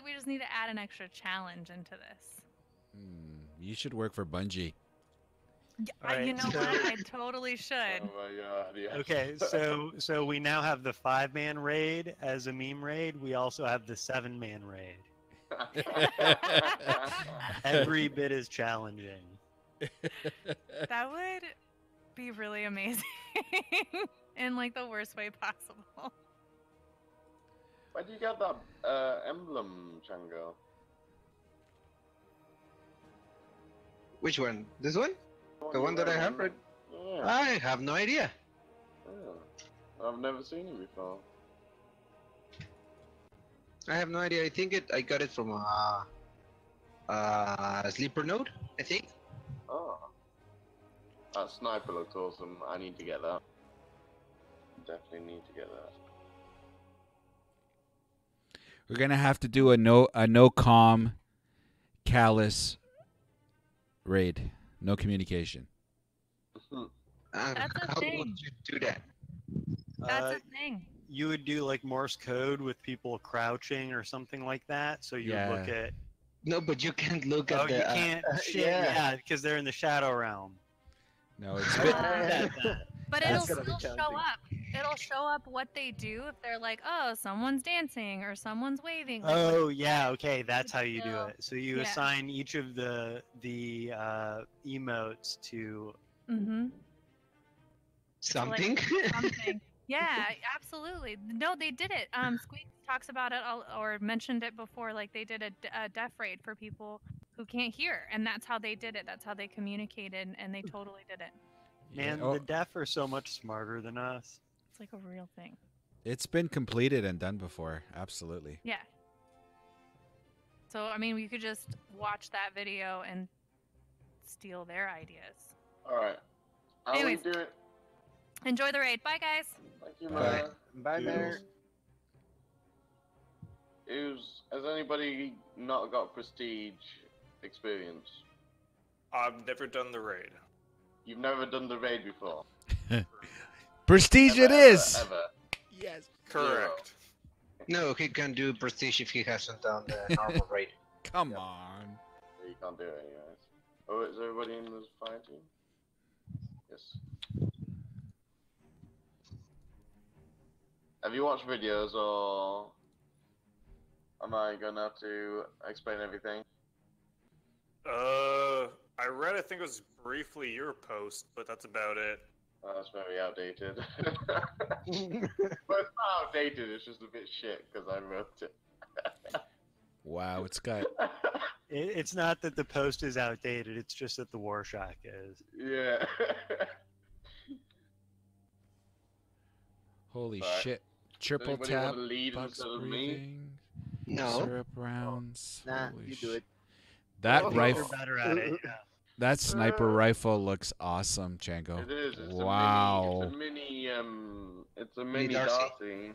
like we just need to add an extra challenge into this. You should work for Bungie. You Alright, know what? I totally should. Oh my god, yeah. Okay, so we now have the 5-man raid as a meme raid. We also have the 7-man raid. Every bit is challenging. That would be really amazing in like the worst way possible. Where do you get that emblem, Chango? Which one? This one? The one that I have right? Yeah. I have no idea. Yeah. I've never seen it before. I have no idea. I think I got it from a sleeper node, I think. Oh. That sniper looks awesome. I need to get that. Definitely need to get that. We're gonna have to do a no comm callous raid. No communication. That's a How thing. would you do that? That's a thing. You would do like Morse code with people crouching or something like that. So you would look Yeah. at. No, but you can't look Oh, at the. you can't. Shit, yeah, because they're in the shadow realm. No, it's But That's it'll gonna be still show challenging. up. It'll show up what they do if they're like, oh, someone's dancing or someone's waving. Like, Oh yeah, okay, that's how you do still- it. So you yeah. assign each of the emotes to. Mm-hmm. Something? Something. Yeah, absolutely. No, they did it. Squeak talks about it or mentioned it before. Like they did a deaf raid for people who can't hear, and that's how they did it. That's how they communicated, and they totally did it. Man, Oh, the deaf are so much smarter than us. It's like a real thing. it's been completed and done before. Absolutely. Yeah. So I mean, we could just watch that video and steal their ideas. Alright. How Anyways. we doing? Enjoy the raid. Bye, guys. Thank you, Bye. man. Bye, Mayor. Has anybody not got prestige experience? I've never done the raid. You've never done the raid before? Prestige it Ever, is. Ever. Yes. Correct. No, he can do prestige if he hasn't done the normal raid. Come on. You can't do it anyways. Oh, is everybody in this fire team? Yes. Have you watched videos or am I gonna have to explain everything? I read, I think it was briefly your post, but that's about it. Oh, that's very outdated. But it's not outdated, it's just a bit shit because I wrote it. Wow, it's got It's not that the post is outdated. It's just that the Warshock is. Yeah. holy Sorry. shit. Triple Anybody tap. wanna lead Bugs instead of me? breathing. No. Syrup rounds. Nah, Holy you do it. That Oh. You're rifle, better at it. Yeah. that sniper rifle looks awesome, Chango. It is. It's Wow. It's a Mini mini Darcy. Darcy.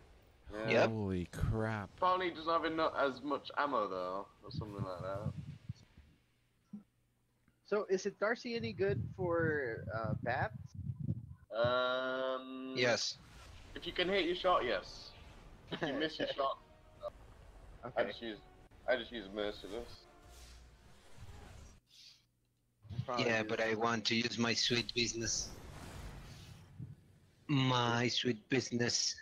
Yeah. Yep. Holy crap. Probably doesn't have as much ammo though, or something like that. So, is it Darcy any good for bats? Yes. If you can hit your shot, yes. If you miss your shot, I Okay. just use merciless. Yeah, but I want to use my sweet business. My sweet business.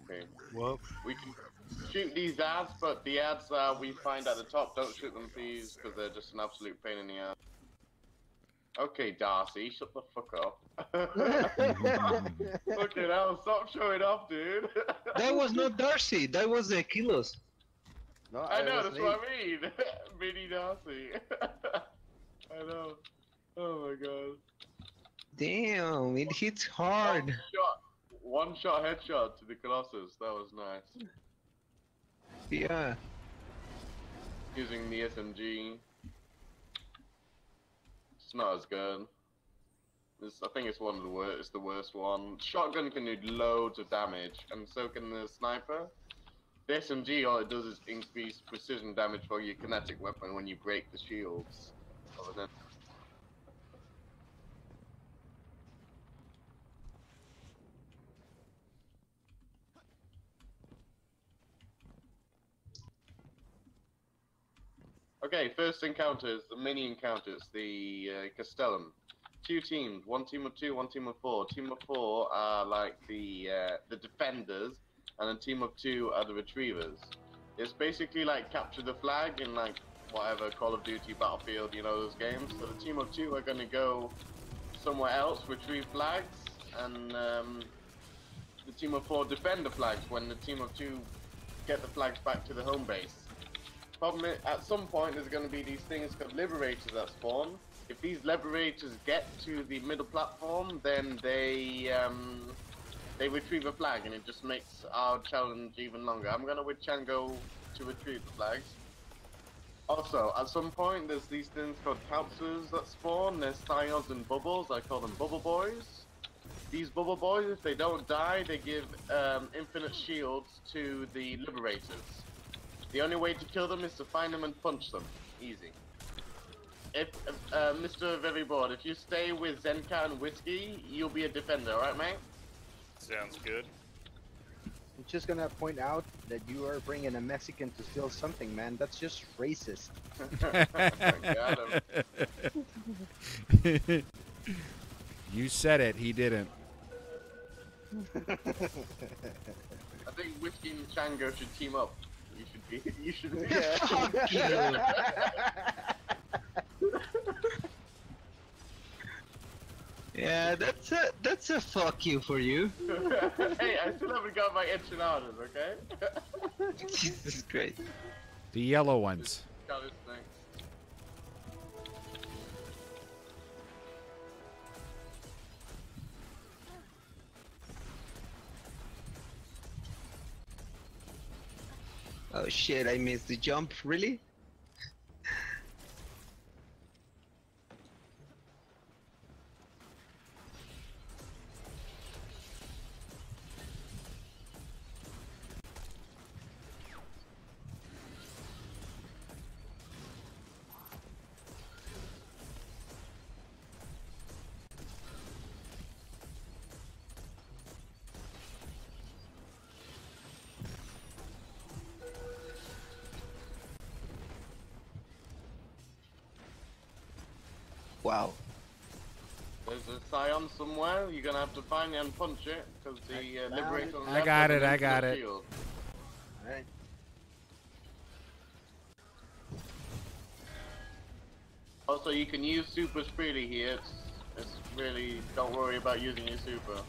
Okay. Whoa. We can shoot these ads, but the ads we find at the top, don't shoot them, please, because they're just an absolute pain in the ass. Okay, Darcy, shut the fuck up. Okay, now stop showing off, dude. That was not Darcy. That was the Kilos. No, I know, was that's what I mean. Mini Darcy. I know. Oh my god. Damn, it hits hard. One shot headshot to the Colossus. That was nice. Yeah. Using the SMG. It's not as good. I think it's one of the worst. It's the worst one. Shotgun can do loads of damage, and so can the sniper. The SMG, all it does is increase precision damage for your kinetic weapon when you break the shields. Other than Okay, first encounters, the mini encounters, the Castellum. 2 teams, 1 team of 2, 1 team of 4. Team of 4 are like the defenders, and a team of 2 are the retrievers. It's basically like capture the flag in like whatever Call of Duty, Battlefield, you know those games. So the team of 2 are going to go somewhere else, retrieve flags, and the team of 4 defend the flags when the team of 2 get the flags back to the home base. Problem is, at some point there's going to be these things called liberators that spawn. If these liberators get to the middle platform, then they retrieve a flag, and it just makes our challenge even longer. I'm gonna with Chango to retrieve the flags. Also, at some point there's these things called capsules that spawn. There's Scions and Bubbles. I call them Bubble Boys. These Bubble Boys, if they don't die, they give infinite shields to the liberators. The only way to kill them is to find them and punch them. Easy. If Mr. Very Bored, if you stay with Zenka and Whiskey, you'll be a defender, alright, mate? Sounds good. I'm just gonna point out that you are bringing a Mexican to steal something, man. That's just racist. Got him. You said it. He didn't. I think Whiskey and Chango should team up. You should be. Fuck you. Yeah, that's a fuck you for you. Hey, I still haven't got my enchiladas, okay? Jesus Christ. The yellow ones. Got his thing. Oh shit, I missed the jump, really? Wow. There's a Scion somewhere. You're gonna have to find it and punch it, because the Liberator. I got it, I got it. Alright. Also, you can use supers freely here. It's really, don't worry about using your super.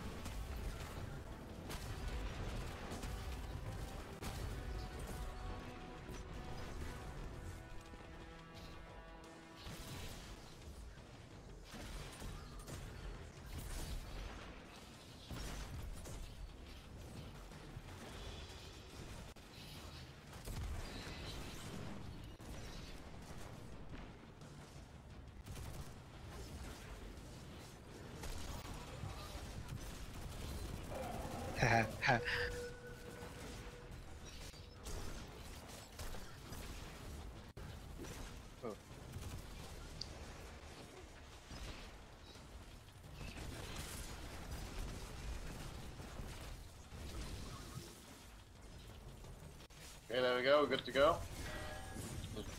Okay, there we go, we're good to go.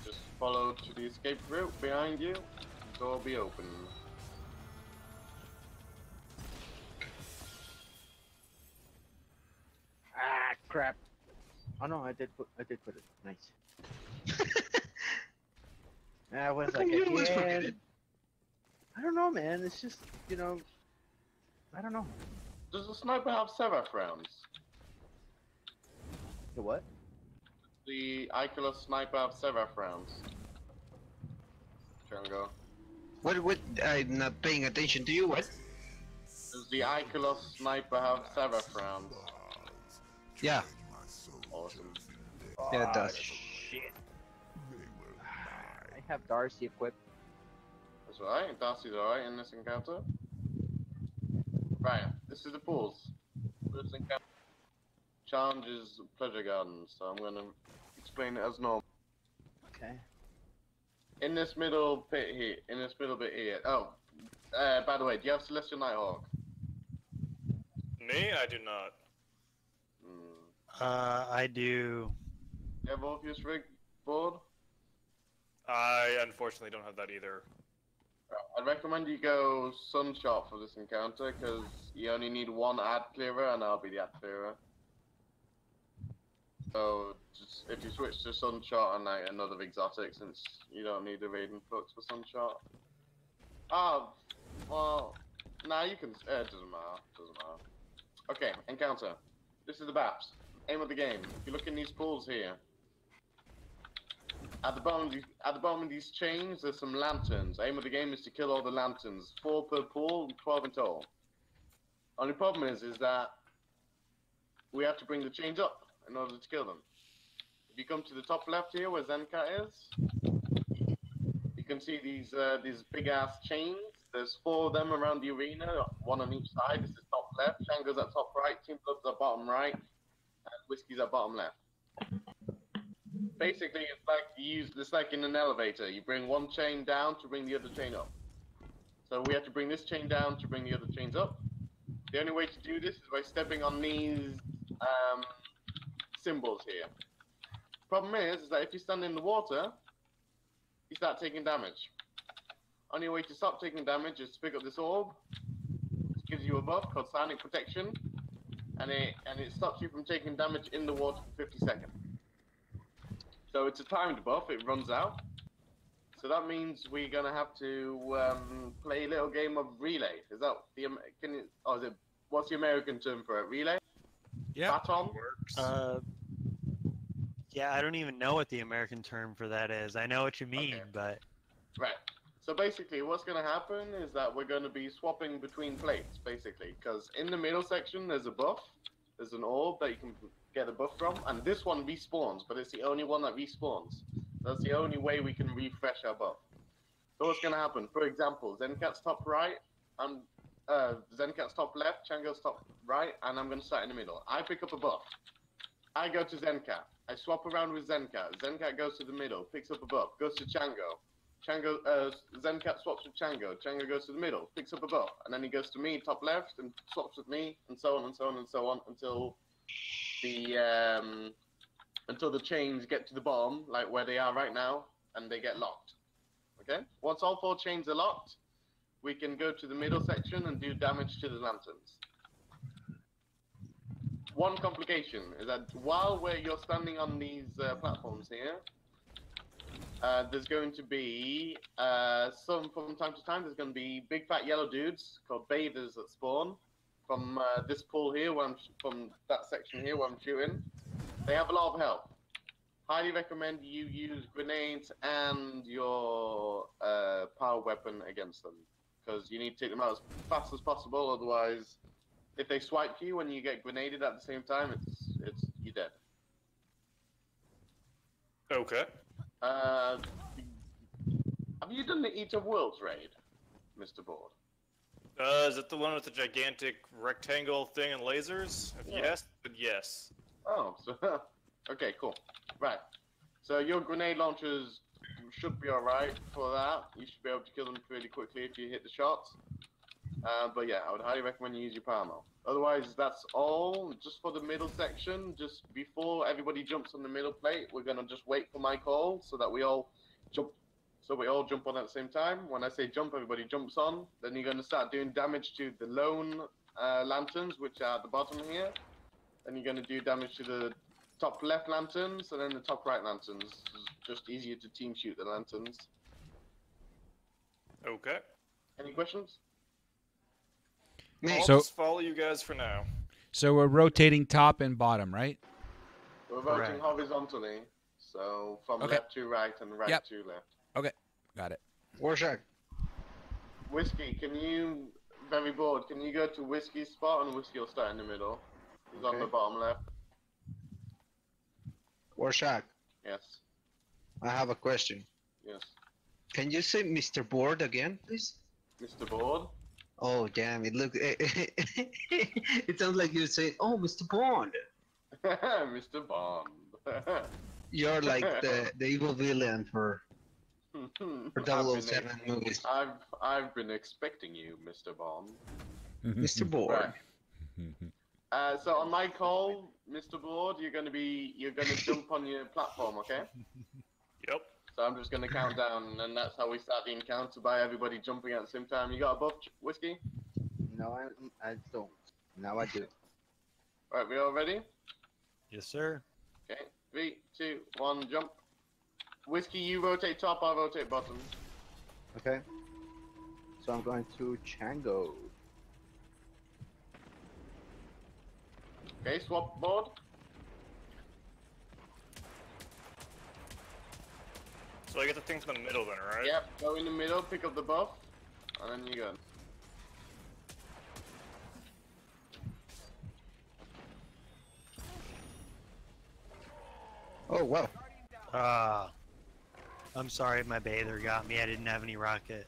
Just follow to the escape route behind you. The door will be open. Ah, crap. Oh no, I did put it. Nice. I was like, you always forget again. it? I don't know, man. It's just, you know, I don't know. Does the sniper have Seraph rounds? The what? The Icarus sniper have Seraph rounds? Chango. What, I'm not paying attention to you, what? Does the Icarus sniper have Seraph rounds? Yeah, Awesome. yeah, it does. Shit. I have Darcy equipped. That's right, Darcy's alright in this encounter. Right, this is the pools. First encounter. Challenge is Pleasure Garden, so I'm gonna explain it as normal. Okay. In this middle bit here, oh, by the way, do you have Celestial Nighthawk? Me? I do not. I do. Do you have Orpheus Rig board? I unfortunately don't have that either. I'd recommend you go Sunshot for this encounter, because you only need one ad clearer, and I'll be the ad clearer. So, just if you switch to Sunshot and like another exotic, since you don't need a Raiden Flux for Sunshot. Ah, well, nah, you can, it doesn't matter. Okay, encounter. This is the BAPS. Aim of the game. If you look in these pools here, at the bottom of these chains, there's some lanterns. Aim of the game is to kill all the lanterns. 4 per pool, 12 in total. Only problem is that we have to bring the chains up in order to kill them. If you come to the top left here, where Zencat is, you can see these big ass chains. There's 4 of them around the arena, 1 on each side. This is top left. Shango's at top right. Team Blood's at bottom right, and Whiskey's at bottom left. Basically, it's like in an elevator. You bring one chain down to bring the other chain up. So we have to bring this chain down to bring the other chains up. The only way to do this is by stepping on these symbols here. Problem is that if you stand in the water, you start taking damage. Only way to stop taking damage is to pick up this orb. It gives you a buff called Sonic Protection, and it stops you from taking damage in the water for 50 seconds. So it's a timed buff, it runs out. So that means we're gonna have to play a little game of relay. Is that the what's the American term for it? Relay? Yeah. Baton? Works. Yeah, I don't even know what the American term for that is. I know what you mean, Okay. but Right. So basically what's gonna happen is that we're gonna be swapping between plates, basically. Because in the middle section there's a buff. There's an orb that you can get a buff from, and this one respawns, but it's the only one that respawns. That's the only way we can refresh our buff. So what's gonna happen? For example, Zencat's top right, and Zencat's top left, Chango's top right, and I'm gonna start in the middle. I pick up a buff. I go to Zencat. I swap around with Zencat. Zencat goes to the middle, picks up a buff, goes to Chango. Zencat swaps with Chango. Chango goes to the middle, picks up a buff, and then he goes to me, top left, and swaps with me, and so on and so on and so on until the chains get to the bottom, like where they are right now, and they get locked. Okay? Once all 4 chains are locked, we can go to the middle section and do damage to the lanterns. One complication is that while you're standing on these platforms here, there's going to be from time to time, there's going to be big fat yellow dudes called bathers that spawn from this pool here, from that section here where I'm shooting. They have a lot of health. Highly recommend you use grenades and your power weapon against them, because you need to take them out as fast as possible. Otherwise, if they swipe you when you get grenaded at the same time, you're dead. Okay. Have you done the Eat of Worlds raid, Mr. Board? Is it the one with the gigantic rectangle thing and lasers? If Yeah. yes, then yes. Oh, so okay, cool. Right. So your grenade launchers should be alright for that. You should be able to kill them pretty quickly if you hit the shots. But yeah, I would highly recommend you use your power mode. Otherwise, that's all. Just for the middle section, just before everybody jumps on the middle plate, we're gonna just wait for my call so that we all jump. So we all jump on at the same time. When I say jump, everybody jumps on. Then you're gonna start doing damage to the lone lanterns, which are at the bottom here. Then you're gonna do damage to the top left lanterns, and then the top right lanterns. It's just easier to team shoot the lanterns. Okay. Any questions? Me. I'll So- just follow you guys for now. So we're rotating top and bottom, right? We're voting Correct. horizontally, so from Okay. left to right and right Yep. to left. Got it. Warshak. Whiskey, very bored, can you go to Whiskey's spot and Whiskey will start in the middle? He's on the Okay. bottom left. Warshak. Yes, I have a question. yes. Can you say Mr. Board again, please? Mr. Board? Oh, damn! It look. It sounds like you say, "Oh, Mr. Bond." Mr. Bond. You're like the evil villain for I've been 007 movies. I've been expecting you, Mr. Bond. Mr. Board. Right. So on my call, Mr. Board, you're gonna jump on your platform, okay? Yep. So I'm just gonna count down, and that's how we start the encounter by everybody jumping at the same time. You got a buff, Whiskey? No, I don't. Now I do. Right, we all ready? Yes, sir. Okay, 3, 2, 1, jump. Whiskey, you rotate top, I'll rotate bottom. Okay. So I'm going to Chango. Okay, swap board. So I get the thing from the middle then, right? Yep, go in the middle, pick up the buff, and then you go. Oh wow. Ah. I'm sorry, my bather got me. I didn't have any rocket.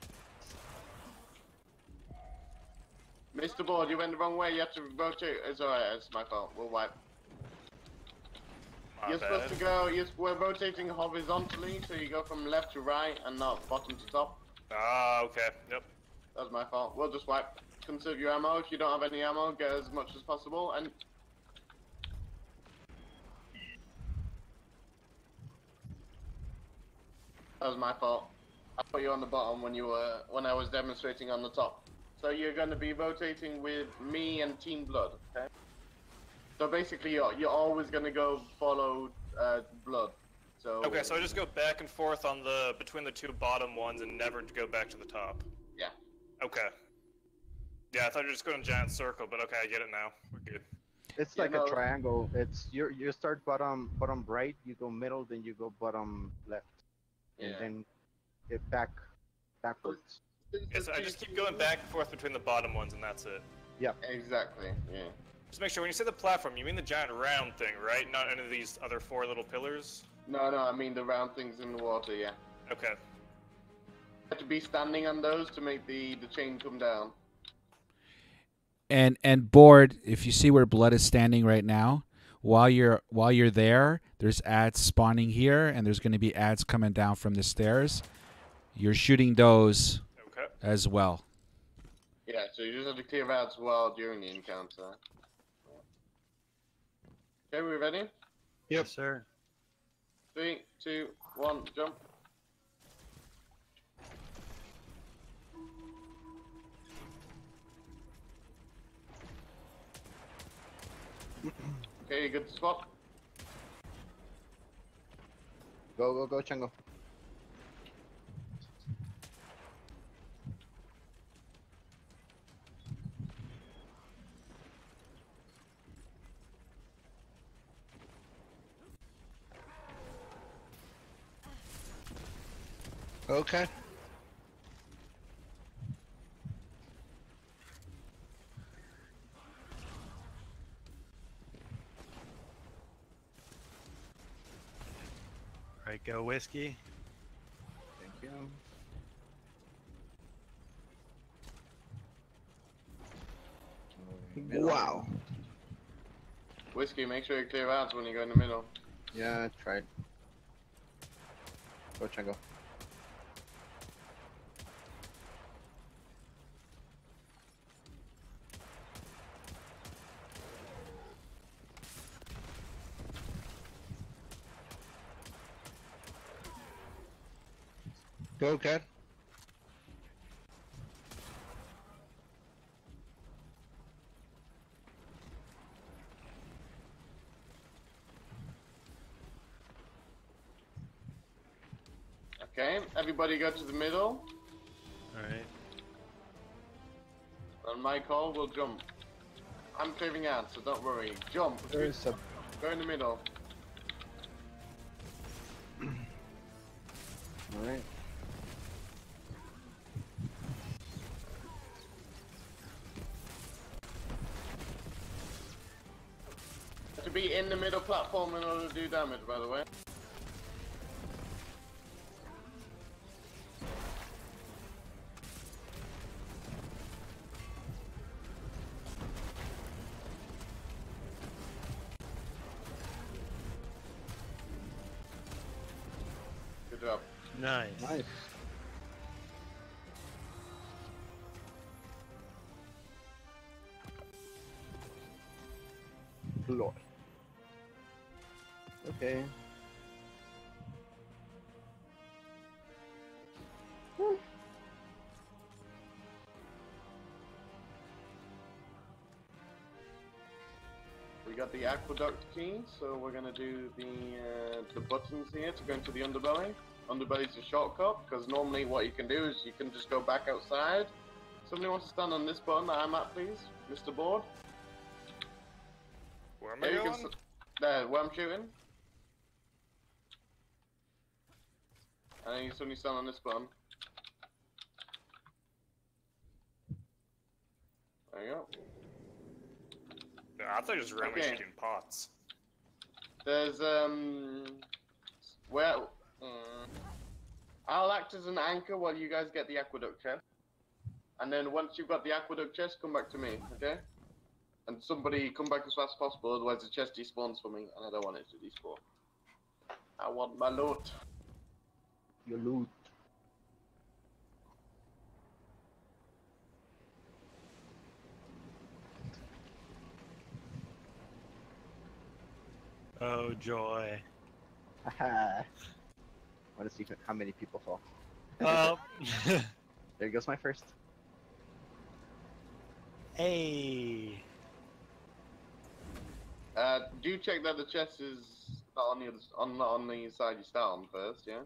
Mr. Board, you went the wrong way, you have to rotate. It's alright, it's my fault. We'll wipe. My You're supposed bad. to go, we're rotating horizontally, so you go from left to right and not bottom to top. Ah, okay. Yep. That's my fault. We'll just wipe. Conserve your ammo. If you don't have any ammo, get as much as possible. And that was my fault. I put you on the bottom when I was demonstrating on the top. So you're going to be rotating with me and Team Blood. Okay. So basically, you're always going to go follow Blood. So Okay, so I just go back and forth on between the two bottom ones and never go back to the top. Yeah. Okay. Yeah, I thought you were just going in a giant circle, but okay, I get it now. We're good. It's You like know- a triangle. It's you start bottom right, you go middle, then you go bottom left, and Yeah. then get backwards. Yeah, so I just keep going back and forth between the bottom ones, and that's it. Exactly. Yeah. Just make sure when you say the platform, you mean the giant round thing, right? Not any of these other 4 little pillars? No, I mean the round things in the water. Yeah. Okay. You have to be standing on those to make the chain come down. And Board, if you see where Blood is standing right now, while you're there, there's ads spawning here, and there's going to be ads coming down from the stairs. You're shooting those Okay. as well. Yeah, so you just have to clear out as well during the encounter. Okay, we ready? Yes, sir. 3, 2, 1, jump. Okay, good swap. Go, Chango. Okay. Right, go whiskey. Thank you. Wow. Whiskey, make sure you clear out when you go in the middle. Yeah, I tried. Go, Chango. Go, Cat. Okay, everybody go to the middle. Alright. On my call, we'll jump. I'm clearing out, so don't worry. Jump. There's a Go in the middle. Alright. To be in the middle platform in order to do damage, by the way. Good job. Nice. Nice. Lord. Okay. We got the aqueduct key, so we're gonna do the buttons here to go into the underbelly. Underbelly's a shortcut, because normally what you can do is you can just go back outside. Somebody wants to stand on this button that I'm at, please? Mr. Board? Where am I going? There, where I'm shooting. And then you suddenly stand on this button. There you go. No, I thought you just randomly Okay. shooting pots. There's well, I'll act as an anchor while you guys get the aqueduct chest, and then once you've got the aqueduct chest, come back to me, okay? And somebody come back as fast as possible, otherwise the chest despawns for me, and I don't want it to despawn. I want my loot. Your loot. Oh joy. Haha. Want to see how many people fall. Oh. There goes my first. Hey. Do check that the chest is not on the on the side you start on first, yeah?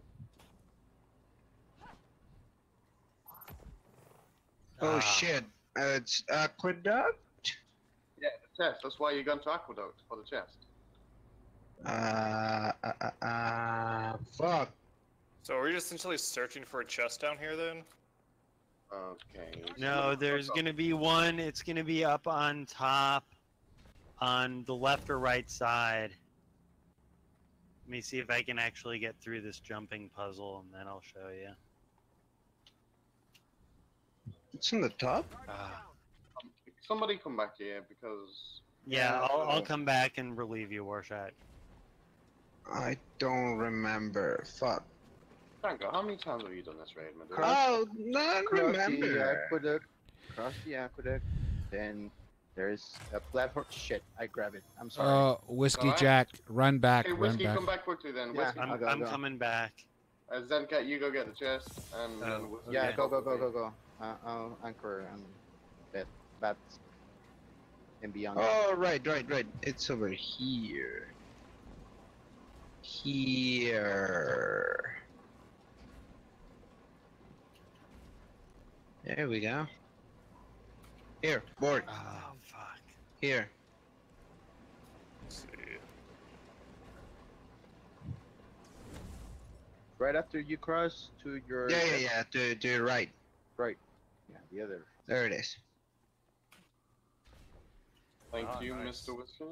Oh shit. It's aqueduct? Yeah, the chest. That's why you're going to aqueduct, for the chest. Fuck. So are we just essentially searching for a chest down here then? Okay. No, there's gonna be one. It's gonna be up on top, on the left or right side. Let me see if I can actually get through this jumping puzzle, and then I'll show you. It's on the top? Somebody come back here, because... Yeah, I'll come back and relieve you, Warshot. I don't remember. Fuck. Franco, how many times have you done this raid, my dude? Oh, not Cross the remember. aqueduct. Cross the aqueduct. Then there's a platform. Shit, I grab it. I'm sorry. Oh, Whiskey Alright. Jack, run back, Hey, run Whiskey, back. come back quickly then. Yeah. Whiskey. I'll go, I'm go. coming back. Zencat, you go get the chest, and... Oh, Whiskey, Yeah, okay. go. I'll anchor and that and beyond. Oh, right. It's over here. Here. There we go. Here, board. Oh fuck. Here. Let's see. Right after you cross to your Yeah. To your right. right. Yeah, the other. There it is. Thank Oh, you, nice. Mr. Whiskey.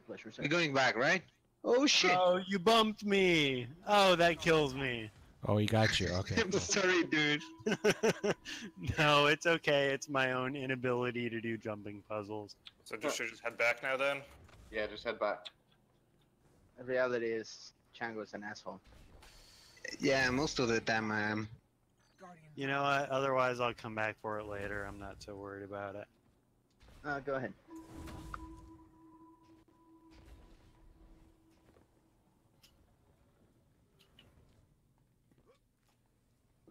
Pleasure, sir. We're going back, right? Oh shit! Oh, you bumped me. Oh, that kills me. Oh, he got you. Okay. I'm sorry, dude. No, it's okay. It's my own inability to do jumping puzzles. So should just head back now then? Yeah, just head back. The reality is, Chango's an asshole. Yeah, most of the time I am. You know what? Otherwise, I'll come back for it later. I'm not so worried about it. Go ahead.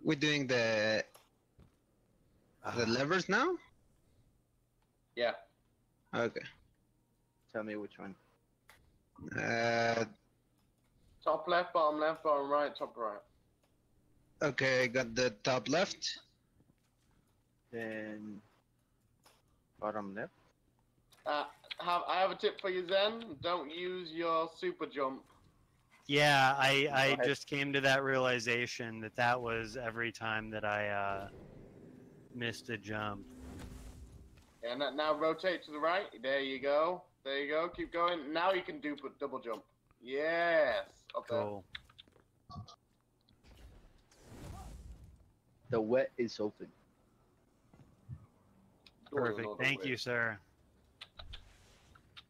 We're doing the levers now? Yeah. Okay. Tell me which one. Top left, bottom right, top right. Okay, I got the top left. Then bottom left. I have a tip for you, Zen. Don't use your super jump. Yeah, I Go ahead. just came to that realization that was every time that I missed a jump. And now rotate to the right. There you go. There you go. Keep going. Now you can do double jump. Yes. Up there. Cool. The wet is open. Door is Perfect. not Thank open. you, sir.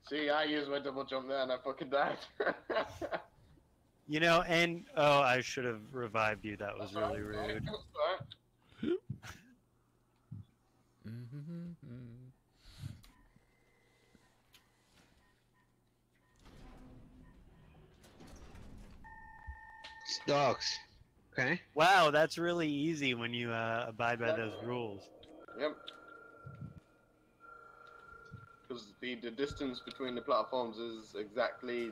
See, I used my double jump there and I fucking died. You know, and oh, I should have revived you. That was really rude. That's alright. It's dogs. Okay. Wow, that's really easy when you abide by those rules. Yep. Because the distance between the platforms is exactly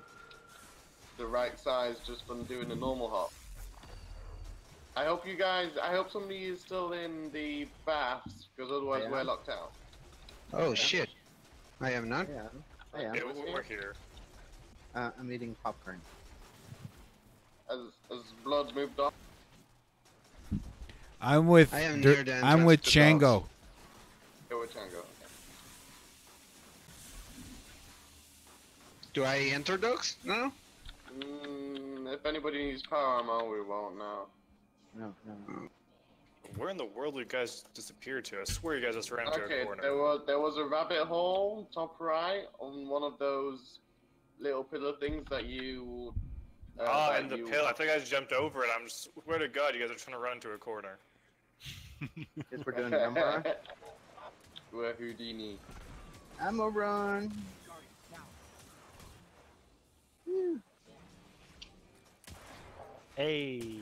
the right size just from doing a normal hop. I hope somebody is still in the baths, because otherwise I we're am. locked out. Oh shit. I am not. Yeah, I am. Yeah, we're here. I'm eating popcorn. As blood moved on. I'm with I am near the I'm with entrance to dogs. Chango. Go with Tango. Do I enter dogs? No. If anybody needs power ammo, we won't now. No. Where in the world did you guys disappear to? I swear you guys just ran to a Okay, corner. there was a rabbit hole top right on one of those little pillar things that you. That In the you- pill. I think I just jumped over it. I'm just, swear to God, you guys are trying to run into a corner. Guess we're doing a number run. We're Houdini. I'm a run. Hey.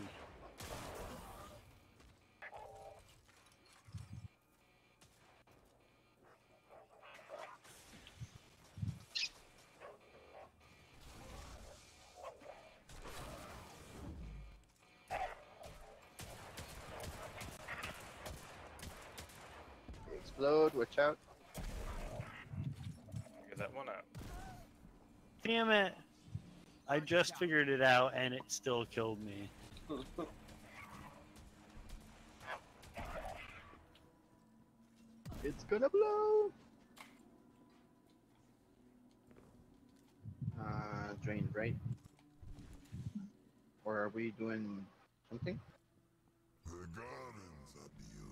Explode. Watch out. Get that one out. Damn it. I just figured it out and it still killed me. It's gonna blow. Drain, right? Or are we doing something?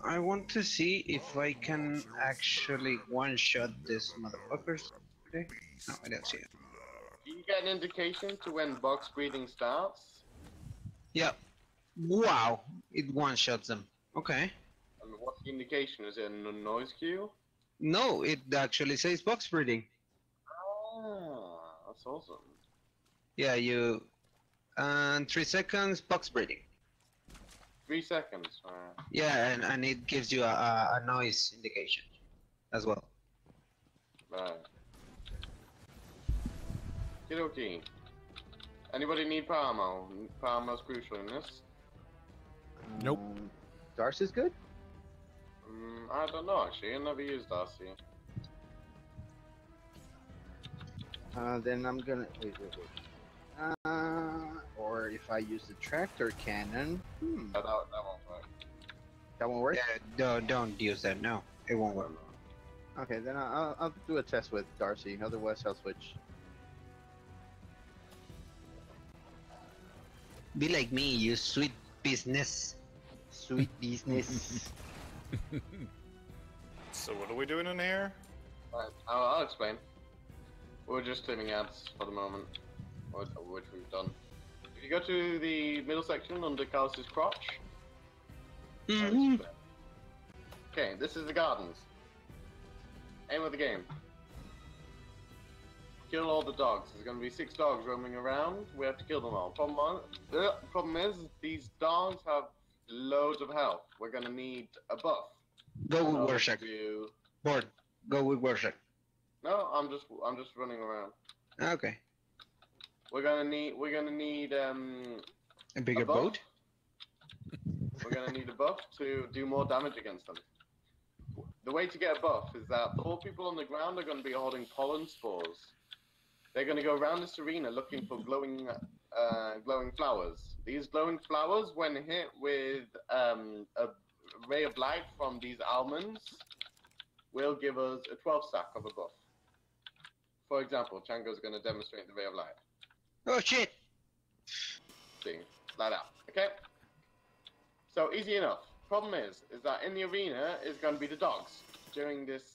I want to see if I can actually one-shot this motherfuckers. Okay. No, I don't see it. Do you get an indication to when box breeding starts? Yeah. Wow. It one-shots them. Okay. And what's the indication? Is it a noise cue? No, it actually says box breeding. Ah, that's awesome. Yeah, you. And 3 seconds box breeding. 3 seconds. Alright. Yeah, and it gives you a noise indication as well. Right. Kidoki. Anybody need power ammo? Power ammo's crucial in this. Nope. Darcy's good? I don't know actually. I never used Darcy. Then I'm gonna wait. Or if I use the tractor cannon, That won't work. that won't work. Yeah, don't use that. No, it won't work. Okay, then I'll do a test with Darcy. Otherwise, I'll switch. Be like me, you sweet business. Sweet business. So what are we doing in here? Right, I'll explain. We're just cleaning ads for the moment, which we've done. If you go to the middle section under Carlos's crotch. Mhm. Okay, this is the gardens. Aim of the game. Kill all the dogs. There's going to be 6 dogs roaming around. We have to kill them all. Problem is, these dogs have loads of health. We're going to need a buff. Go with So Warshak. you- Board. Go with Warshak. No, I'm just running around. Okay. We're gonna need A bigger a buff. boat. We're gonna need a buff to do more damage against them. The way to get a buff is that 4 people on the ground are gonna be holding pollen spores. They're gonna go around this arena looking for glowing flowers. These glowing flowers, when hit with a ray of light from these almonds, will give us a 12 stack of a buff. For example, Chango's gonna demonstrate the ray of light. Oh shit! See, like that. Okay. So easy enough. Problem is that in the arena is going to be the dogs during this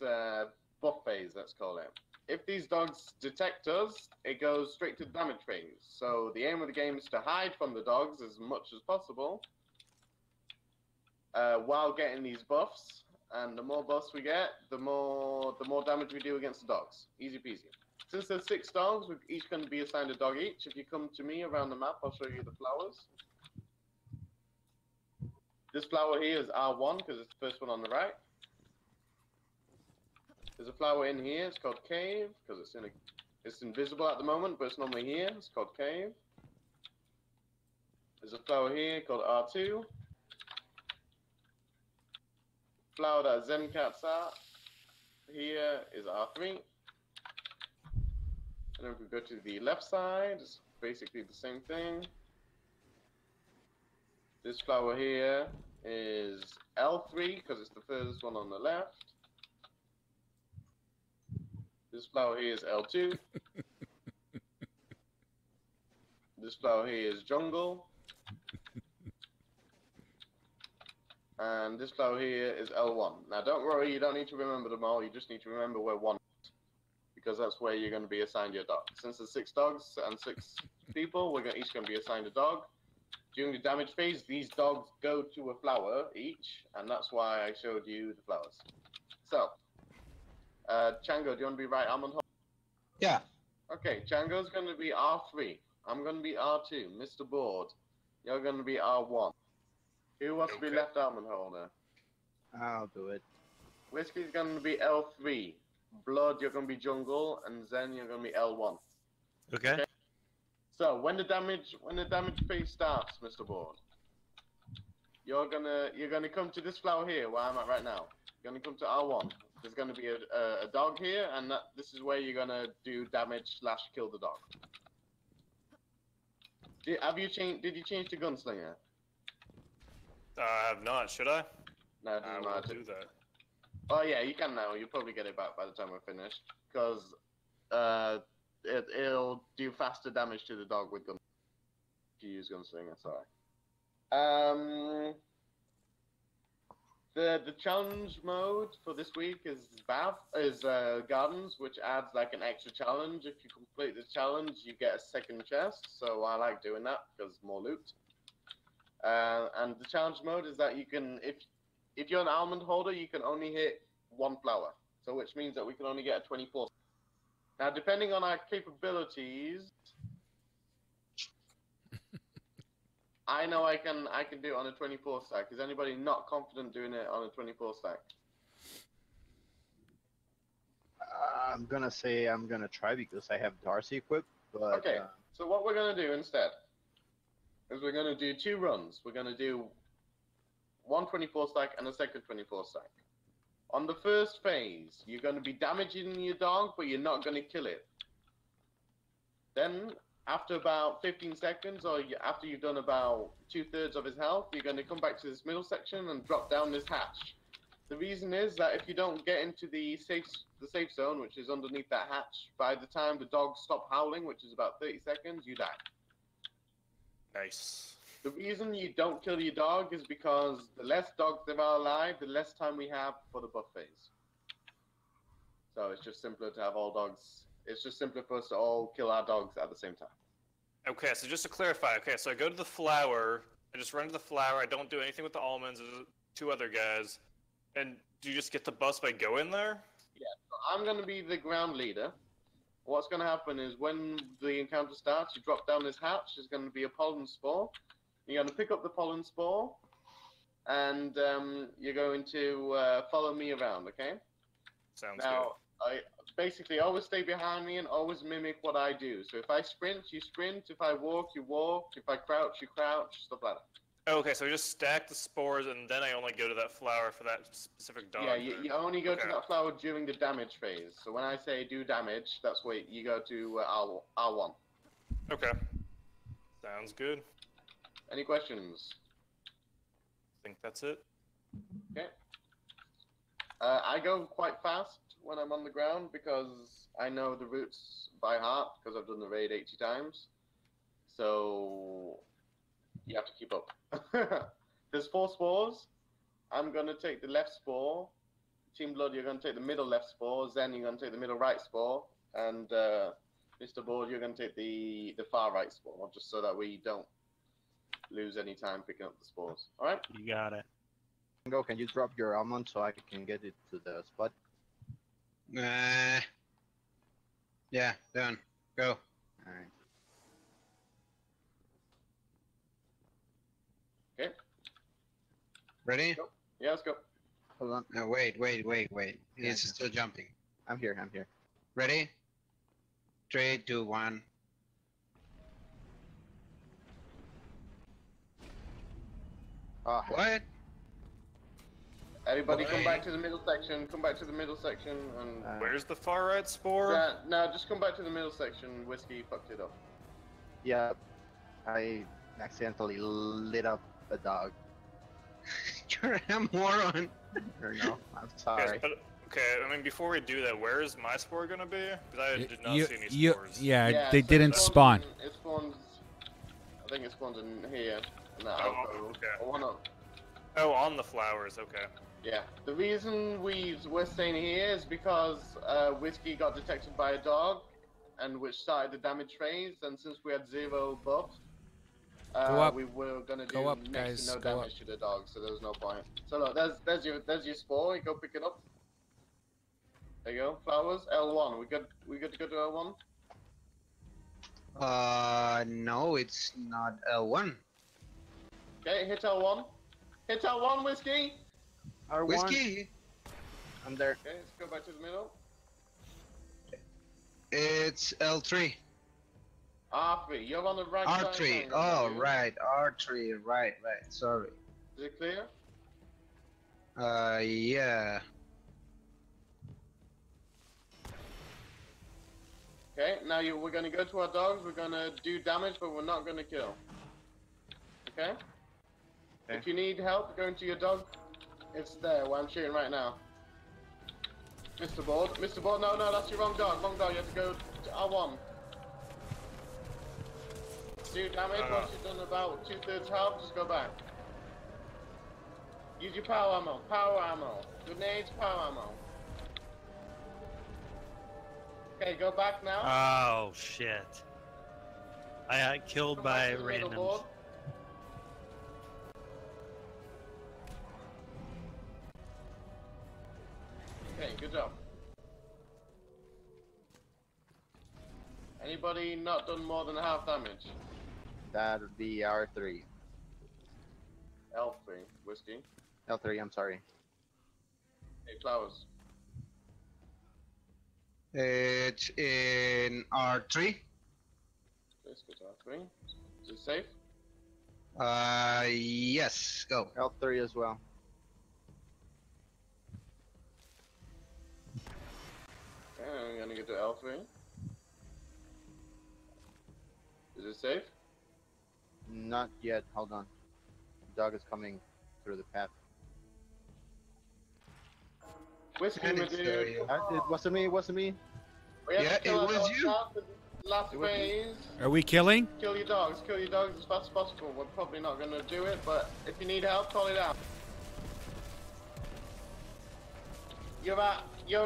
buff phase. Let's call it. If these dogs detect us, it goes straight to the damage phase. So the aim of the game is to hide from the dogs as much as possible, while getting these buffs. And the more buffs we get, the more damage we do against the dogs. Easy peasy. Since there's 6 dogs, we're each going to be assigned a dog each. If you come to me around the map, I'll show you the flowers. This flower here is R1 because it's the first one on the right. There's a flower in here. It's called Cave because it's invisible at the moment, but it's normally here. It's called Cave. There's a flower here called R2. Flower that Zencat's at here is R3. And then if we go to the left side, it's basically the same thing. This flower here is L3 because it's the furthest one on the left. This flower here is L2. This flower here is Jungle. And this flower here is L1. Now don't worry, you don't need to remember them all, you just need to remember where 1 is. Because that's where you're going to be assigned your dog. Since there's 6 dogs and 6 people, we're each going to be assigned a dog. During the damage phase, these dogs go to a flower each, and that's why I showed you the flowers. So, Chango, do you want to be right almond hole? Yeah. Okay, Chango's going to be R3. I'm going to be R2. Mr. Board, you're going to be R1. Who wants to be left almond holder? I'll do it. Whiskey's going to be L3. Blood, you're going to be Jungle, and Zen, you're going to be L1. Okay. So when the damage phase starts, Mr. Board, you're gonna come to this flower here where I'm at right now. You're gonna come to R1. There's gonna be a dog here, and this is where you're gonna do damage / kill the dog. Did you change to Gunslinger? I have not. Should I? No, it I doesn't will matter. do that. Oh yeah, you can now. You'll probably get it back by the time we're finished, because it'll do faster damage to the dog with gun. If you use Gunslinger, sorry. The challenge mode for this week is Gardens, which adds like an extra challenge. If you complete the challenge, you get a second chest. So I like doing that because more loot. And the challenge mode is that you can, if you're an almond holder, you can only hit 1 flower. So which means that we can only get a 24. Now, depending on our capabilities, I know I can do it on a 24 stack. Is anybody not confident doing it on a 24 stack? I'm gonna say I'm gonna try because I have Darcy equipped. But Okay, so what we're gonna do instead is we're gonna do 2 runs. We're gonna do one 24 stack and a second 24 stack. On the first phase, you're going to be damaging your dog, but you're not going to kill it. Then, after about 15 seconds, or after you've done about 2/3 of his health, you're going to come back to this middle section and drop down this hatch. The reason is that if you don't get into the safe zone, which is underneath that hatch, by the time the dogs stop howling, which is about 30 seconds, you die. Nice. The reason you don't kill your dog is because the less dogs there are alive, the less time we have for the buff phase. So it's just simpler to have all dogs. It's just simpler for us to all kill our dogs at the same time. Okay, so just to clarify, okay, so I go to the flower, I just run to the flower, I don't do anything with the almonds, there's 2 other guys, and do you just get the bus by going there? Yeah, so I'm going to be the ground leader. What's going to happen is when the encounter starts, you drop down this hatch, there's going to be a pollen spore. You're going to pick up the pollen spore, and you're going to follow me around, okay? Sounds Now, I basically always stay behind me and always mimic what I do. So if I sprint, you sprint. If I walk, you walk. If I crouch, you crouch. Stuff like that. Okay, so I just stack the spores, and then I only go to that flower for that specific dog. Yeah, you only go to Okay. that flower during the damage phase. So when I say do damage, that's where you go to R1. Okay. Sounds good. Any questions? I think that's it. Okay. I go quite fast when I'm on the ground because I know the routes by heart because I've done the raid 80 times. So you have to keep up. There's 4 spores. I'm going to take the left spore. Team Blood, you're going to take the middle left spore. Zen, you're going to take the middle right spore. And Mr. Board, you're going to take the far right spore, just so that we don't lose any time picking up the spores. All right? You got it. Go, can you drop your almond so I can get it to the spot? Yeah, done. Go. Alright. Okay. Ready? Yeah, let's go. Hold on. No, wait. Yeah, He's yeah. still jumping. I'm here. Ready? 3, 2, 1. Oh, What? Everybody come Okay. back to the middle section. Come back to the middle section and. Where's the far right spore? Yeah, no, just come back to the middle section. Whiskey fucked it up. yeah. I accidentally lit up a dog. You're a moron. Or no, I'm Okay, sorry. but, okay, I mean, before we do that, where is my spore gonna be? Because I did not see any You- spores. yeah, they so didn't spawn. It spawns. I think it spawns in here. In that Oh, alcove. okay. Or one up. Oh, on the flowers. Okay. Yeah. The reason we're staying here is because Whiskey got detected by a dog, and which started the damage phase. And since we had 0 buffs, Go up. we were gonna do Go up, next guys, to no go damage to the dog, so there was no point. So look, there's your spore. You go pick it up. There you go. Flowers. L1. We good to go to L1. No, it's not L1. Okay, hit L1. Hit L1, Whiskey. R1. Whiskey, I'm there. Okay, let's go back to the middle. it's L3. R3. You're on the right side. R3. triangle, Oh, aren't you? right. R3. Right. Sorry. Is it clear? Yeah. Okay, now we're gonna go to our dogs. We're gonna do damage, but we're not gonna kill. Okay? Okay. If you need help going to your dog, it's there where I'm shooting right now. Mr. Board. Mr. Board, no, that's your wrong dog. Wrong dog. You have to go to R1. Do damage. Once you've done about 2/3 health, just go back. Use your power ammo. Power ammo. Grenades, power ammo. Okay, go back now. Oh shit! I got killed Come by back to the middle randoms. board. Okay, good job. Anybody not done more than half damage? That would be R3. L3, Whiskey. L3, I'm sorry. Hey, Flowers. It's in R3. Let's go to R3. Is it safe? Yes. Go. L3 as well. Okay, I'm gonna get to L3. Is it safe? Not yet. Hold on. Dog is coming through the path. Whiskey, And my it's dude. there, yeah. It wasn't me. It wasn't me. We have Yeah, to kill it our was dogs you. now, 'cause last It was me. phase. Are we killing? Kill your dogs as fast as possible. We're probably not gonna do it, but if you need help, call it out. You're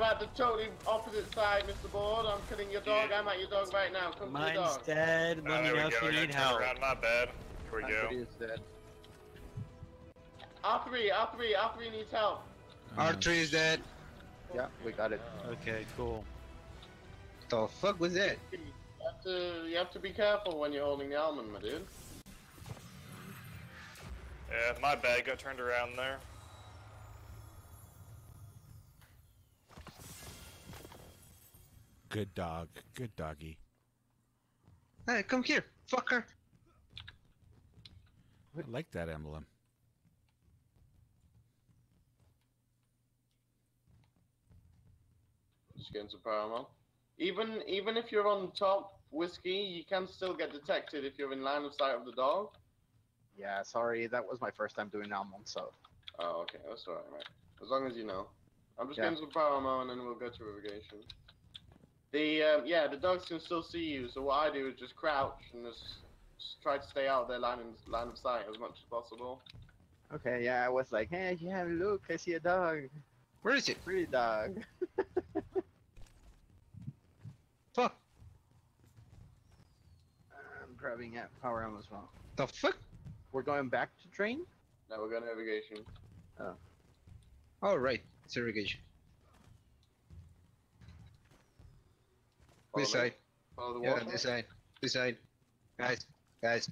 at the totally opposite side, Mr. Board. I'm killing your dog. I'm at your dog right now. Come to your Mine's dog. dead. Let me There we know go. if you I got need turned help. around. My bad. Here we go. R3 is dead. R3 needs help. R3 is dead. Yeah, we got it. Okay, cool. The fuck was that? You have to be careful when you're holding the almond, my dude. Yeah, my bad. Got turned around there. Good dog. Good doggy. Hey, come here, fucker. I like that emblem. Just getting some power ammo. Even if you're on top, Whiskey, you can still get detected if you're in line of sight of the dog. Yeah, sorry. That was my first time doing almond, so. Oh, okay, that's alright, mate. As long as you know. I'm just Yeah. getting some power ammo and then we'll go to irrigation. The dogs can still see you, so what I do is just crouch and just try to stay out of their line of sight as much as possible. Okay, yeah, I was like, hey, yeah, look, I see a dog. Where is it? Pretty dog. Fuck. I'm grabbing at power ammo as well. The fuck? We're going back to train? Now we're going to irrigation. Oh, right. It's irrigation. Follow This me. side. Follow the Yeah, water. this side. This side. Guys.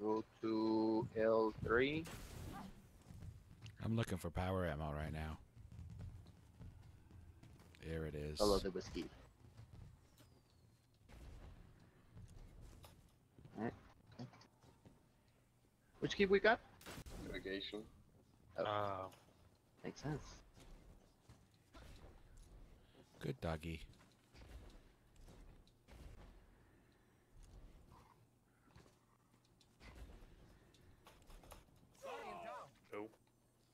Go to L3. I'm looking for power ammo right now. There it is. Follow the whiskey. Alright. Which keep we got? Irrigation. Oh. Makes sense. Good doggy. Oh.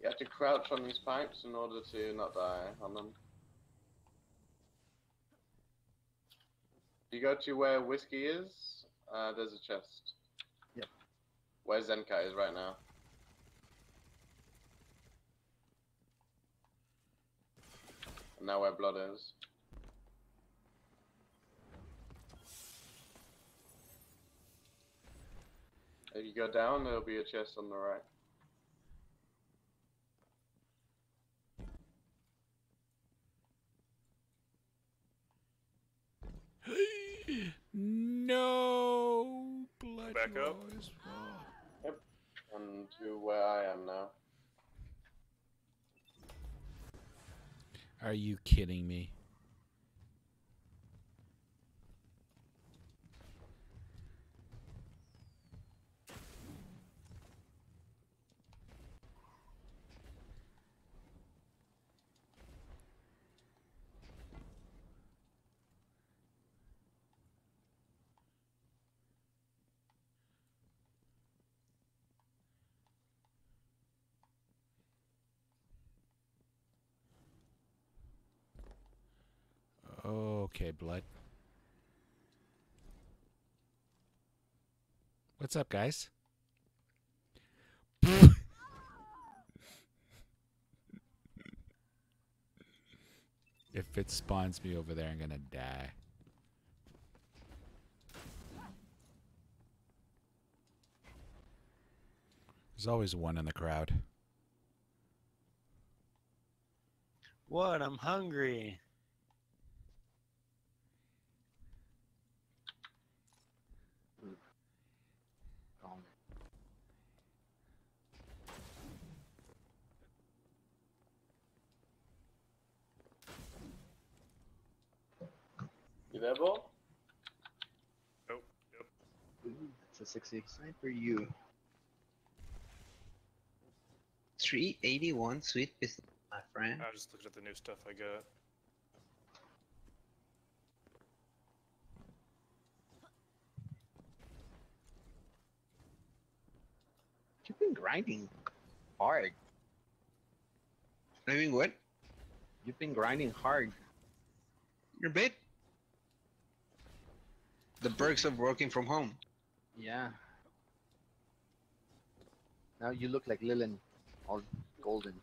You have to crouch on these pipes in order to not die on them. You go to where whiskey is, there's a chest. Yep. Where Zenkai is right now. And now where blood is. If you go down, there'll be a chest on the right. No blood. Back up. noise. And to where I am now. Are you kidding me? Okay, blood. What's up, guys? If it spawns me over there, I'm gonna die. There's always one in the crowd. What? I'm hungry. You there, Bo? Oh. Yep. Ooh, that's a 60 sniper you. 381 sweet pistol, my friend. I just looked at the new stuff I got. You've been grinding hard. I mean, what? You've been grinding hard. Your bit? The perks of working from home. Yeah. Now you look like Lilin, all golden.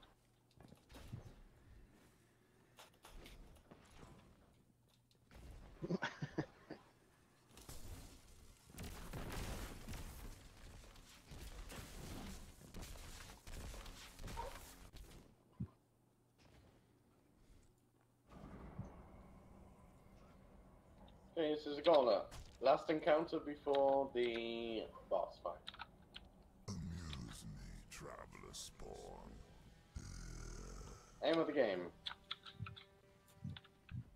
Okay, this is a goal. Last encounter before the boss fight. Amuse me, traveler spawn. Aim of the game.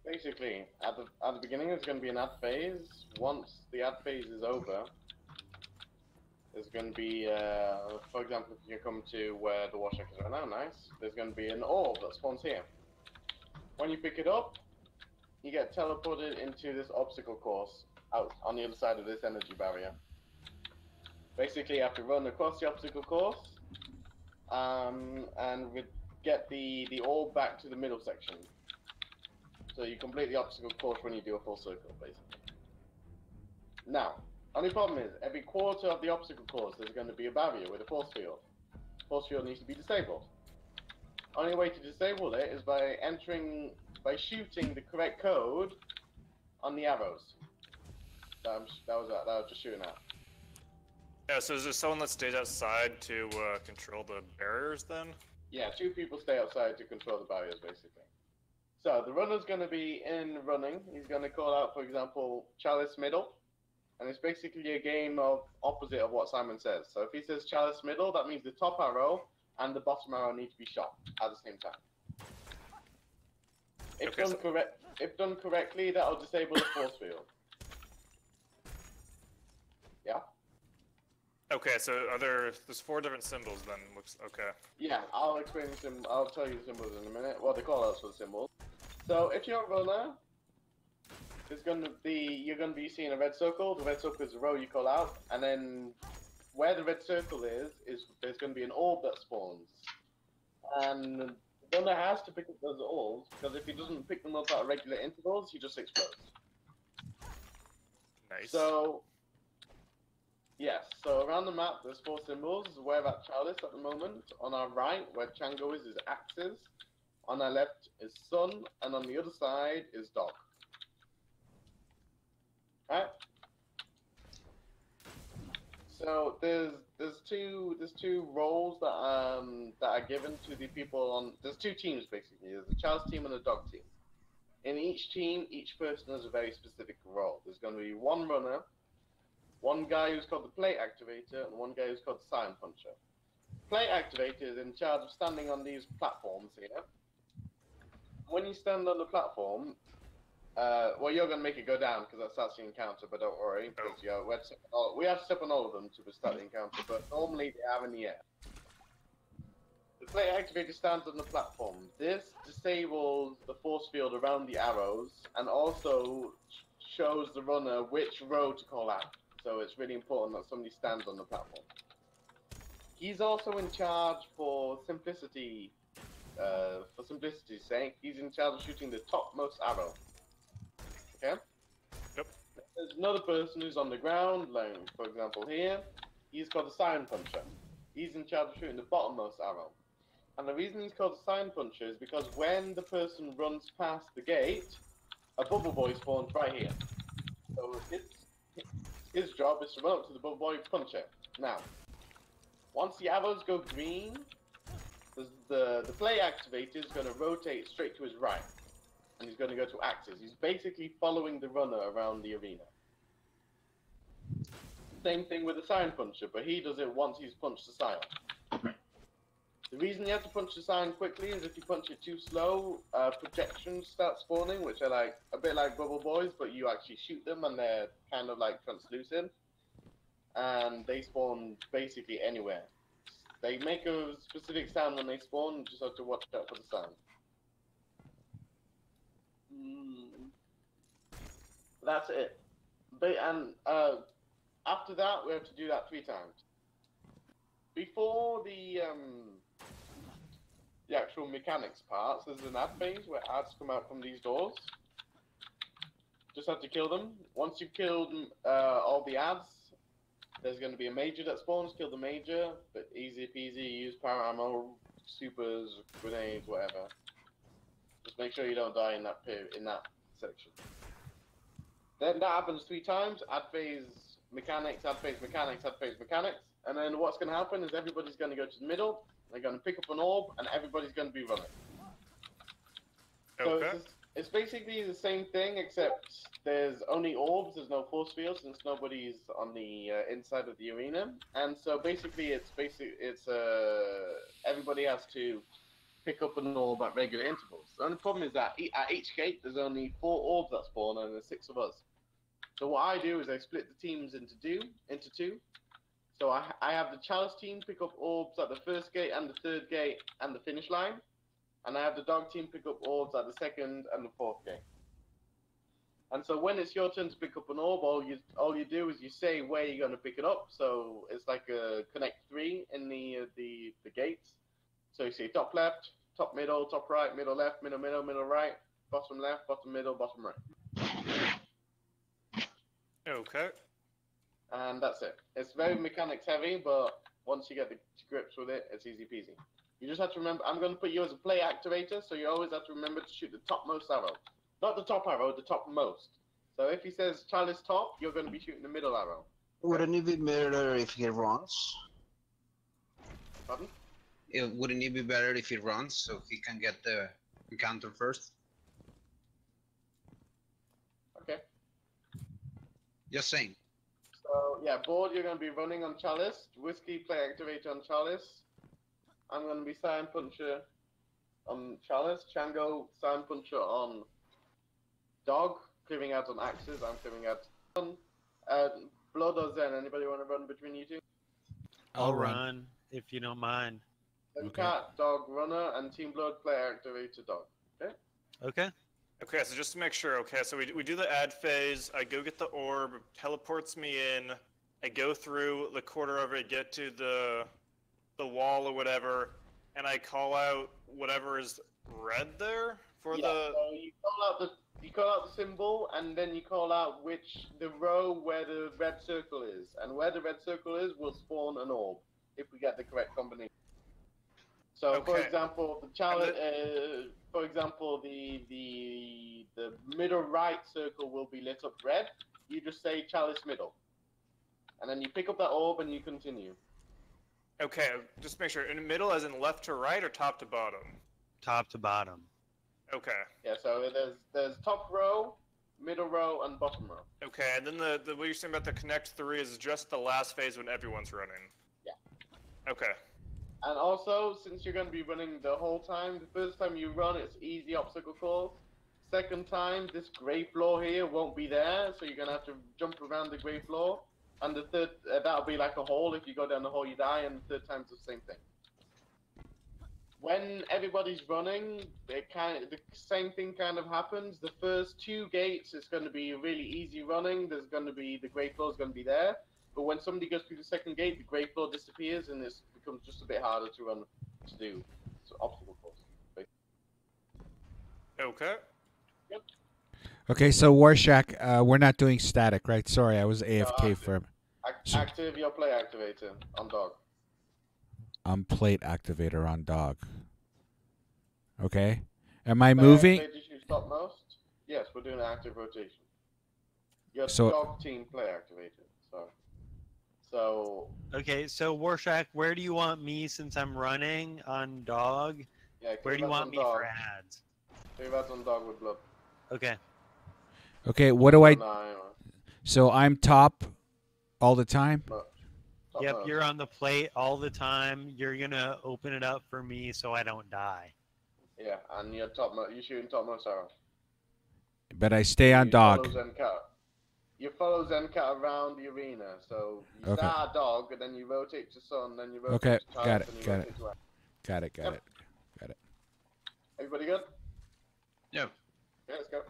Basically, at the beginning there's going to be an ad phase. Once the ad phase is over, there's going to be, for example, if you come to where the Warshak is right now, nice. There's going to be an orb that spawns here. When you pick it up, you get teleported into this obstacle course out on the other side of this energy barrier. Basically, you have to run across the obstacle course, and get the orb back to the middle section. So you complete the obstacle course when you do a full circle, basically. Now, only problem is, every quarter of the obstacle course there's going to be a barrier with a force field. Force field needs to be disabled. Only way to disable it is by shooting the correct code on the arrows. That was just shooting at. Yeah, so is there someone that stays outside to control the barriers then? Yeah, 2 people stay outside to control the barriers, basically. So the runner's going to be in running. He's going to call out, for example, Chalice middle. And it's basically a game of opposite of what Simon says. So if he says chalice middle, that means the top arrow and the bottom arrow need to be shot at the same time. If done correctly, that'll disable the force field. Yeah. Okay, so there's 4 different symbols then. Looks okay. Yeah, I'll explain the I'll tell you the symbols in a minute. What they call outs for the symbols. So if you're a runner, you're gonna be seeing a red circle. The red circle is the row you call out, and then where the red circle is there's gonna be an orb that spawns, and the runner has to pick up those orbs because if he doesn't pick them up at regular intervals, he just explodes. Nice. So yes, so around the map there's 4 symbols. We're at Chalice at the moment. On our right, where Chango is axes. On our left is sun, and on the other side is dog. Right? So there's two roles that are given to the people on. There's 2 teams basically. There's a Chalice team and a dog team. In each team, each person has a very specific role. There's going to be one runner, one guy who's called the plate activator, and one guy who's called the silent puncher. Plate activator is in charge of standing on these platforms here. When you stand on the platform, well, you're going to make it go down because that starts the encounter, but don't worry, because we have to step on all of them to start the encounter, but normally they are in the air. The plate activator stands on the platform. This disables the force field around the arrows and also shows the runner which row to call out. So it's really important that somebody stands on the platform. He's also in charge for simplicity. For simplicity's sake, he's in charge of shooting the topmost arrow. Okay? Yep. There's another person who's on the ground, like for example here. He's called the silent puncher. He's in charge of shooting the bottommost arrow. And the reason he's called the silent puncher is because when the person runs past the gate, a bubble boy spawns right here. So his job is to run up to the bubble boy, punch it. Now, once the arrows go green, the play activator is going to rotate straight to his right. And he's going to go to axis. He's basically following the runner around the arena. Same thing with the sign puncher, but he does it once he's punched the sign. The reason you have to punch the sign quickly is if you punch it too slow, projections start spawning, which are like a bit like bubble boys, but you actually shoot them and they're kind of like translucent. And they spawn basically anywhere. They make a specific sound when they spawn, you just have to watch out for the sound. That's it. After that, we have to do that 3 times. Before the actual mechanics parts, there's an ad phase where ads come out from these doors. Just have to kill them. Once you've killed all the ads, there's going to be a major that spawns. Kill the major, but easy peasy. Use power ammo, supers, grenades, whatever. Just make sure you don't die in that section. Then that happens 3 times. Ad phase mechanics, ad phase mechanics, ad phase mechanics. And then what's going to happen is everybody's going to go to the middle. They're going to pick up an orb, and everybody's going to be running. Okay. So it's basically the same thing, except there's only orbs. There's no force field since nobody's on the inside of the arena. And so basically, everybody has to pick up an orb at regular intervals. The only problem is that at each gate, there's only 4 orbs that spawn, and there's 6 of us. So what I do is I split the teams into two. So I have the Chalice team pick up orbs at the first gate and the third gate and the finish line. And I have the dog team pick up orbs at the second and the 4th gate. And so when it's your turn to pick up an orb, all you do is you say where you're going to pick it up. So it's like a connect 3 in the gates. So you say top left, top middle, top right, middle left, middle middle, middle right, bottom left, bottom middle, bottom right. Okay. And that's it. It's very mechanics heavy, but once you get to grips with it, it's easy peasy. You just have to remember, I'm going to put you as a play activator, so you always have to remember to shoot the topmost arrow. Not the top arrow, the topmost. So if he says Chalice top, you're going to be shooting the middle arrow. Wouldn't it be better if he runs? Pardon? Wouldn't it be better if he runs so he can get the encounter first? Okay. Just saying. So yeah, board you're gonna be running on Chalice. Whiskey play activator on Chalice. I'm gonna be Sign Puncher on Chalice. Chango Sign Puncher on Dog. Clearing out on Axes. I'm clearing out on Blood or Zen. Anybody want to run between you two? I'll run if you don't mind. Then Okay. Cat, Dog, Runner, and Team Blood play activator Dog. Okay. Okay. Okay, so just to make sure, okay, so we do the ad phase, I go get the orb, teleports me in, I go through the corner of it, get to the wall or whatever, and I call out whatever is red there for Yeah, the... so you call out the symbol, and then you call out the row where the red circle is, and where the red circle is will spawn an orb if we get the correct combination. So, for Okay. example, the challenge, for example, the middle right circle will be lit up red. You just say Chalice middle, and then you pick up that orb and you continue. Okay, just make sure, in the middle as in left to right or top to bottom? Top to bottom. Okay. Yeah. So there's top row, middle row, and bottom row. Okay, and then the what you're saying about the Connect 3 is just the last phase when everyone's running? Yeah. Okay. And also, since you're going to be running the whole time, the first time you run, it's easy obstacle course. Second time, this grey floor here won't be there, so you're going to have to jump around the grey floor. And the third, that'll be like a hole. If you go down the hole, you die. And the third time's the same thing. When everybody's running, the same thing kind of happens. The first 2 gates is going to be really easy running. There's going to be the grey floor is going to be there. But when somebody goes through the second gate, the grey floor disappears, and it becomes just a bit harder to run to do. So obstacle course. Okay. Okay, so Warshak, we're not doing static, right? Sorry, I was AFK for Active your play activator on Dog. plate activator on Dog. Okay. Am I Play moving? activator should stop most. Yes, we're doing an active rotation. Your So- Dog team play activator. So Okay, so Warshak, where do you want me since I'm running on Dog? yeah, Where do you want me for ads? Clear ads on Dog with blood. Okay. Okay, what do I? Nine, So I'm top all the time. top Yep, most. you're on the plate all the time. You're gonna open it up for me so I don't die. Yeah, and you're top. You're shooting top most arrow. But I stay on You Dog. follow Zencat. You follow Zencat around the arena. So you Okay. start at Dog, and then you rotate to Sun, then you rotate Okay, to Chalice, got it, and you got rotate to Axe. Got it. Yep. Got it. Everybody good? Yep. Yeah, let's go.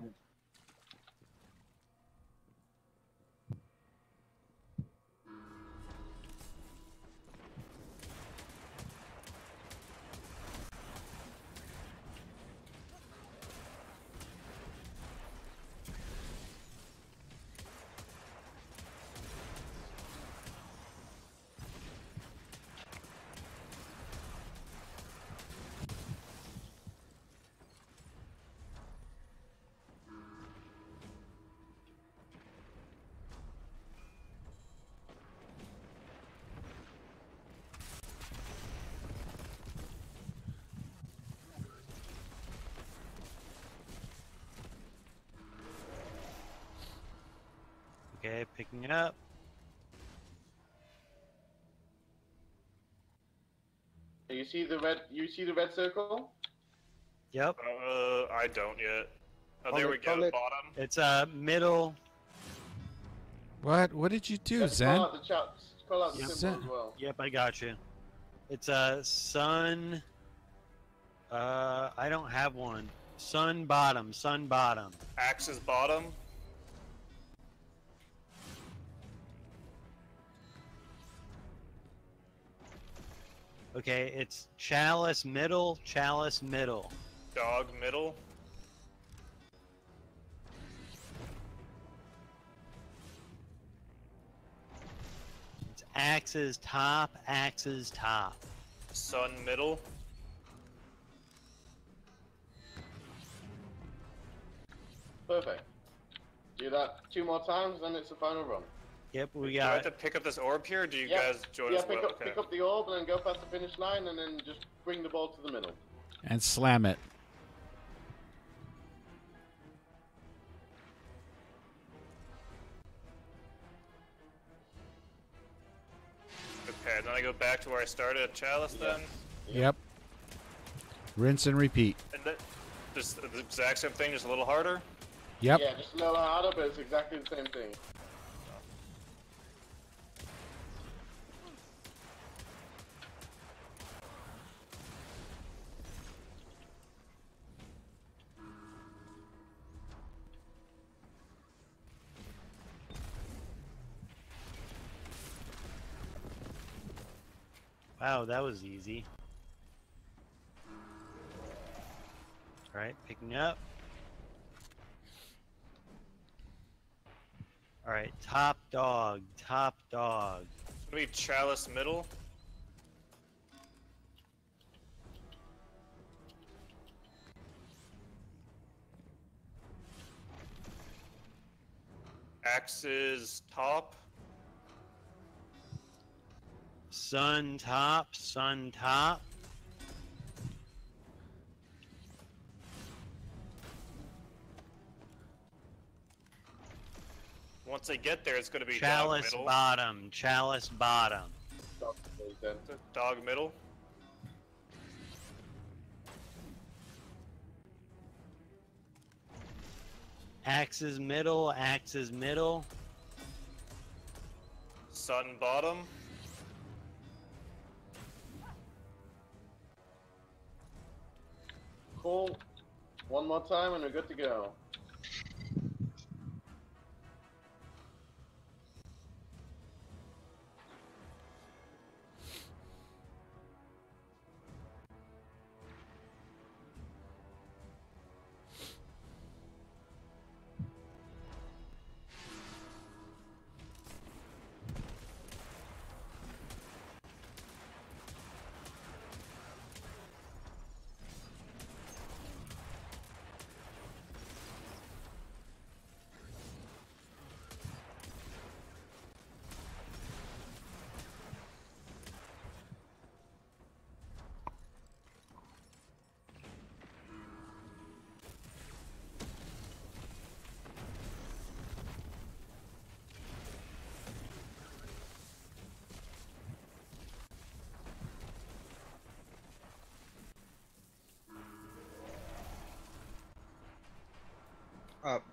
Okay, picking it up. You see the red? You see the red circle? Yep. I don't yet. Oh, Call there it, we go, call it. bottom. It's middle. What? What did you do, Yeah, Zen? Call out the chat. Call out the Yep. symbol as well. Yep, I got you. It's sun. I don't have one. Sun bottom. Sun bottom. Axe is bottom. Okay, it's chalice middle. Chalice middle. Dog middle. It's axes top. Axes top. Sun middle. Perfect. Do that 2 more times, then it's the final run. Yep, we Do I have got to pick up this orb here? Or do you Yeah, guys join Yeah, us? pick well? up, pick up the orb and then go past the finish line, and then just bring the ball to the middle. And slam it. Okay, then I go back to where I started at Chalice then. Yep. Rinse and repeat. And then just the exact same thing, just a little harder. Yep. Yeah, just a little harder, but it's exactly the same thing. Wow, that was easy. Alright, picking up. Alright, top dog, top dog. It's gonna be Chalice middle. Axes top. Sun top, sun top. Once I get there, it's gonna be Chalice dog middle. bottom, chalice bottom. Dog middle. Axes middle, axes middle. Sun bottom. Cool. One more time and we're good to go.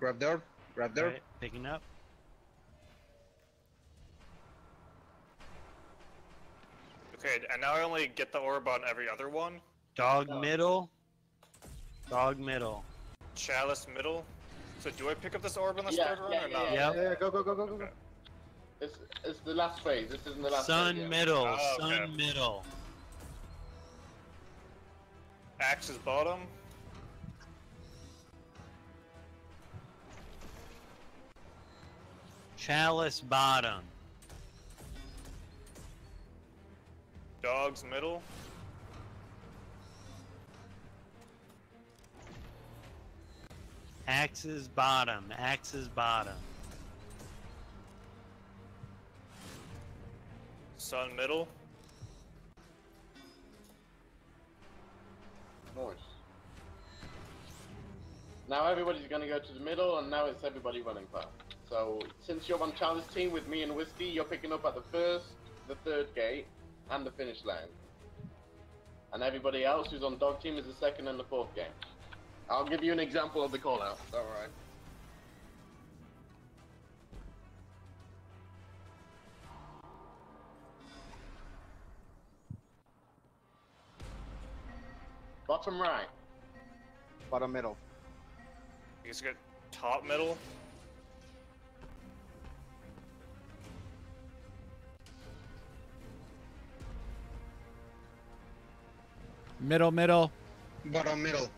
Grab the orb. Grab the orb. Alright, picking up. Okay, and now I only get the orb on every other one. Dog middle. Dog middle. Chalice middle. So do I pick up this orb on this Yeah, third run yeah, or not? Yep. Yeah, go, go, go, go, go, go. Okay. It's the last phase. This isn't the last Sun phase yet. middle, Oh, okay. sun middle. Axes bottom. Chalice bottom. Dogs middle. Axes bottom, axes bottom. Sun middle. Nice. Now everybody's gonna go to the middle, and now it's everybody running past. So since you're on Charlie's team with me and Whiskey, you're picking up at the first, the third gate, and the finish line. And everybody else who's on Dog team is the second and the fourth gate. I'll give you an example of the call out. Alright. Bottom right. Bottom middle. You guys got top middle. Middle, middle. Bottom middle.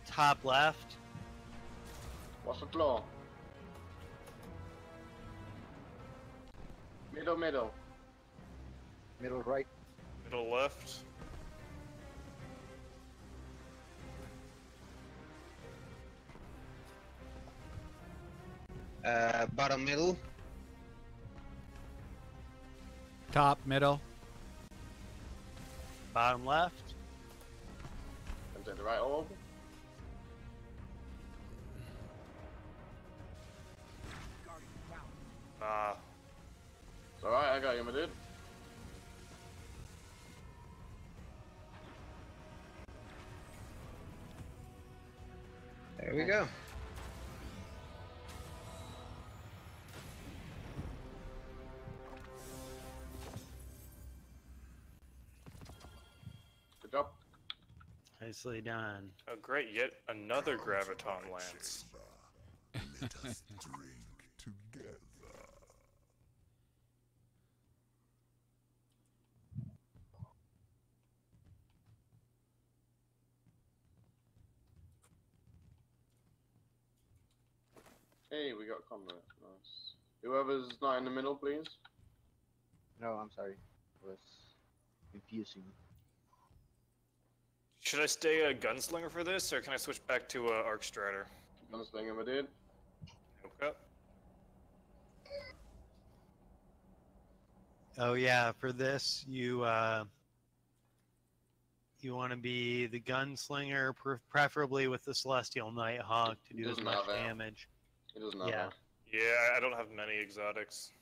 Top left. What's the floor? Middle, middle. Middle right. Middle left. Bottom middle. Top, middle. Bottom left. And to the right orb. Ah. Alright, I got you, my dude. There we go. Good job. Nicely done. Oh, great! Yet another graviton lance. Let us drink together. Hey, we got combat. Nice. Whoever's not in the middle, please. No, I'm sorry. It was confusing. Should I stay a gunslinger for this, or can I switch back to arc strider? Gunslinger, my dude. Okay. Oh yeah, for this you want to be the gunslinger, preferably with the Celestial Nighthawk to do as Doesn't much have that. damage. It doesn't have Yeah. that. Yeah, I don't have many exotics.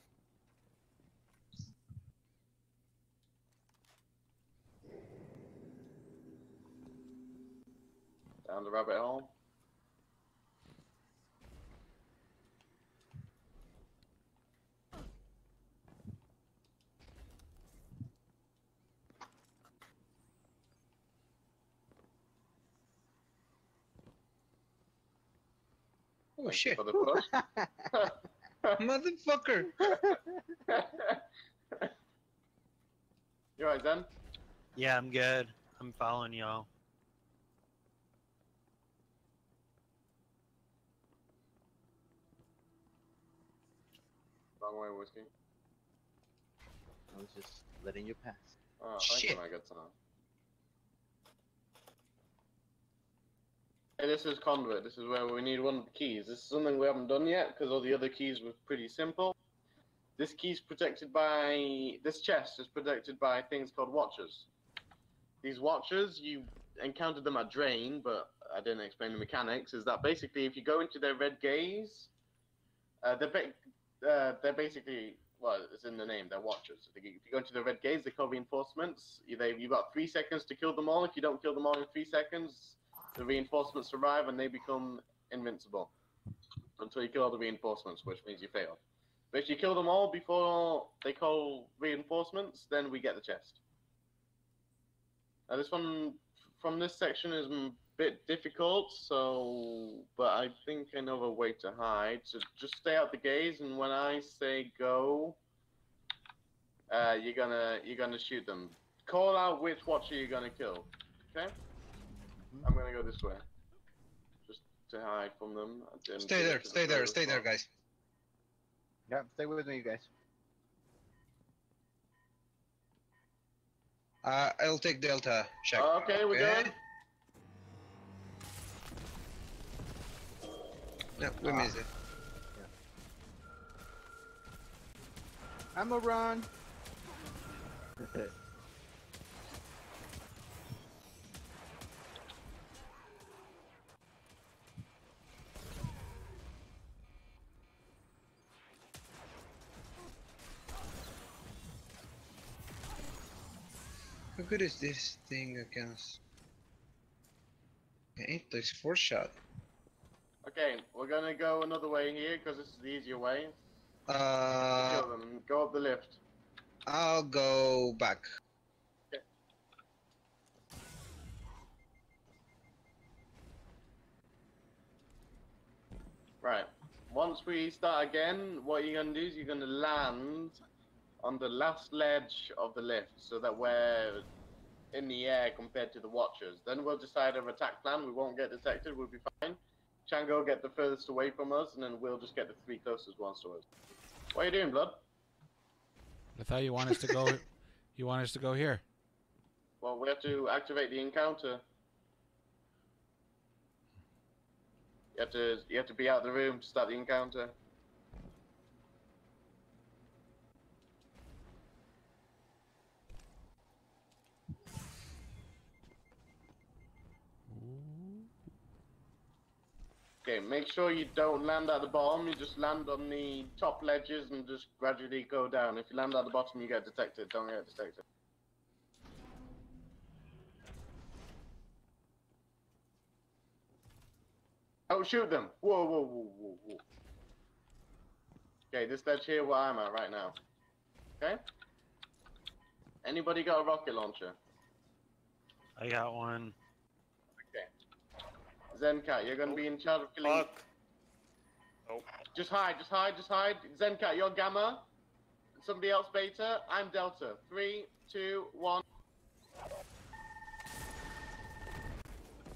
Down the rabbit hole. Oh Thank you shit. for the push. Motherfucker! You alright, Zen? Yeah, I'm good. I'm following y'all. Wrong way, whiskey. I was just letting you pass. Oh, thank you, Shit. my good son. Hey, this is Conduit. This is where we need one of the keys. This is something we haven't done yet because all the other keys were pretty simple. This key's protected by... This chest is protected by things called watchers. These watchers, you encountered them at Drain, but I didn't explain the mechanics, is that basically if you go into their red gaze, they're basically, well, it's in the name, they're watchers. If you go into the red gaze, they call reinforcements. You've got 3 seconds to kill them all. If you don't kill them all in 3 seconds, the reinforcements arrive and they become invincible until you kill all the reinforcements, which means you failed. But if you kill them all before they call reinforcements, then we get the chest. Now this one from this section is a bit difficult, but I think I know a way to hide. So just stay out the gaze, and when I say go, you're gonna shoot them. Call out which watcher you're gonna kill. Okay? I'm gonna go this way, just to hide from them. Stay there, guys. Yeah, stay with me, you guys. I'll take Delta. Check. Okay, we're good. No, we missed it. I'm a run. How good is this thing against? Okay, takes 4 shot. Okay, we're gonna go another way here because this is the easier way. Uh, Kill them. Go up the lift. I'll go back. Right. Once we start again, what you're gonna do is you're gonna land on the last ledge of the lift, so that we're in the air compared to the watchers. Then we'll decide our attack plan. We won't get detected. We'll be fine. Chango get the furthest away from us, and then we'll just get the 3 closest ones to us. What are you doing, Blood? I thought you want us to go. You want us to go here. Well, we have to activate the encounter. You have to be out of the room to start the encounter. Okay, make sure you don't land at the bottom. You just land on the top ledges and just gradually go down. If you land at the bottom, you get detected. Don't get detected. Oh, shoot them! Whoa, whoa, whoa, whoa, whoa. Okay, this ledge here where I'm at right now. Okay? Anybody got a rocket launcher? I got one. Zenkat, you're gonna be in charge of killing. Fuck. Oh. Just hide, just hide, just hide. Zenkat, you're Gamma. Somebody else Beta. I'm Delta. 3, 2, 1.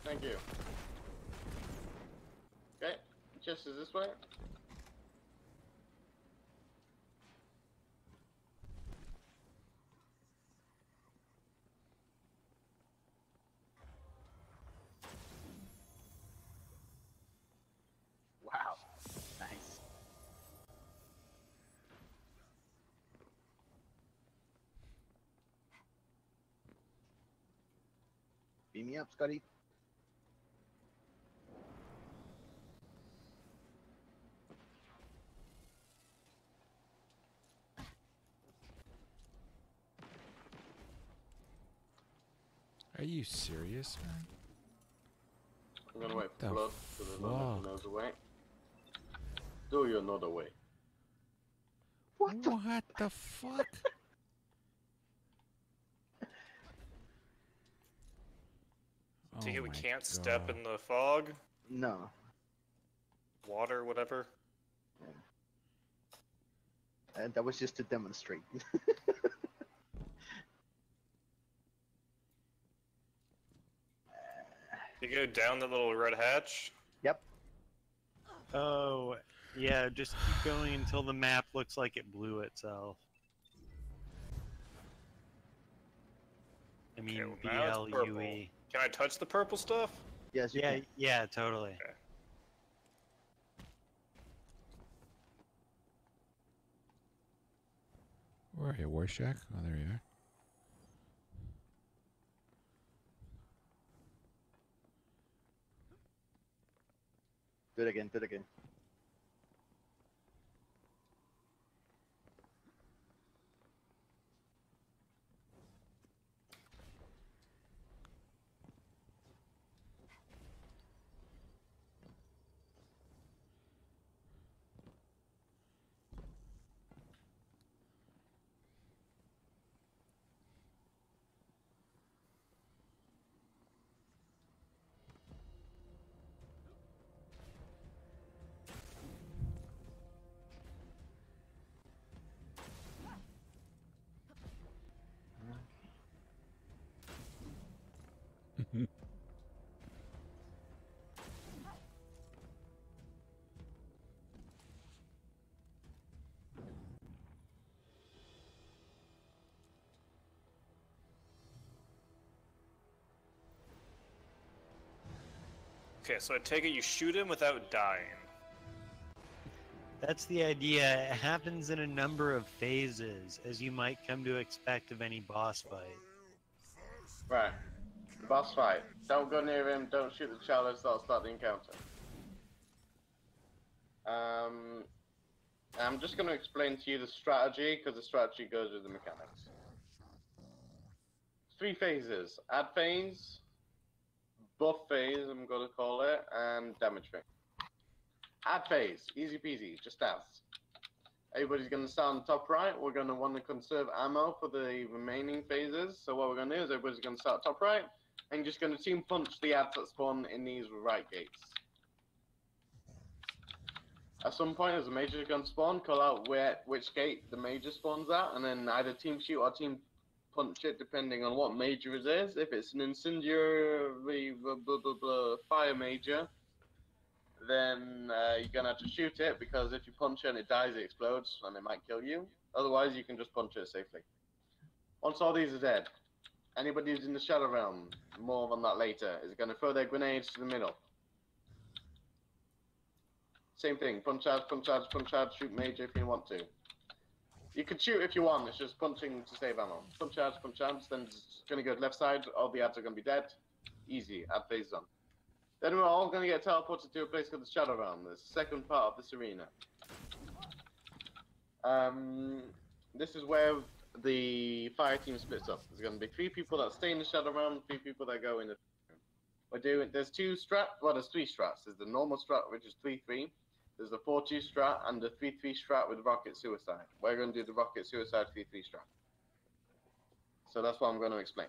Thank you. Okay, chest is this way. Wow. Nice. Beam me up, Scotty. Are you serious, man? I'm gonna wait for The blood so there's no fuck? another way. Do you another way? What the fuck? Take it we Oh my can't step God. in the fog, No. water, whatever. And that was just to demonstrate. You go down the little red hatch. Oh, yeah, just keep going until the map looks like it blew itself. I mean, Okay, well, now it's purple. BLUE. Can I touch the purple stuff? Yes, you Yeah, can. yeah, totally. Okay. Where are you, Warshack? Oh, there you are. Do it again, do it again. Okay, so I take it you shoot him without dying. That's the idea. It happens in a number of phases, as you might come to expect of any boss fight. Right. Boss fight. Don't go near him, don't shoot the challenge, that'll start the encounter. I'm just going to explain to you the strategy, because the strategy goes with the mechanics. 3 phases. Add phase, buff phase, I'm going to call it, and damage phase. Add phase. Easy peasy, just adds. Everybody's going to start on the top right. We're going to want to conserve ammo for the remaining phases. So what we're going to do is everybody's going to start top right, and you're just going to team punch the ads that spawn in these right gates. At some point, as a major gun spawn, call out which gate the major spawns at, and then either team shoot or team punch it, depending on what major it is. If it's an incendiary fire major, then you're gonna have to shoot it, because if you punch it and it dies, it explodes and it might kill you. Otherwise, you can just punch it safely. Once all these are dead, anybody who's in the Shadow Realm, more on that later, is gonna throw their grenades to the middle. Same thing, punch charge, punch charge, punch charge, shoot major if you want to. You can shoot if you want, it's just punching to save ammo. Punch charge, then it's gonna go to left side, all the ads are gonna be dead. Easy, add phase on. Then we're all going to get teleported to a place called the Shadow Realm, the second part of this arena. This is where the fire team splits up. There's going to be 3 people that stay in the Shadow Realm, 3 people that go in the... There's 2 strats, well, there's 3 strats. There's the normal strat, which is 3-3. There's the 4-2 strat, and the 3-3 strat with Rocket Suicide. We're going to do the Rocket Suicide 3-3 strat. So that's what I'm going to explain.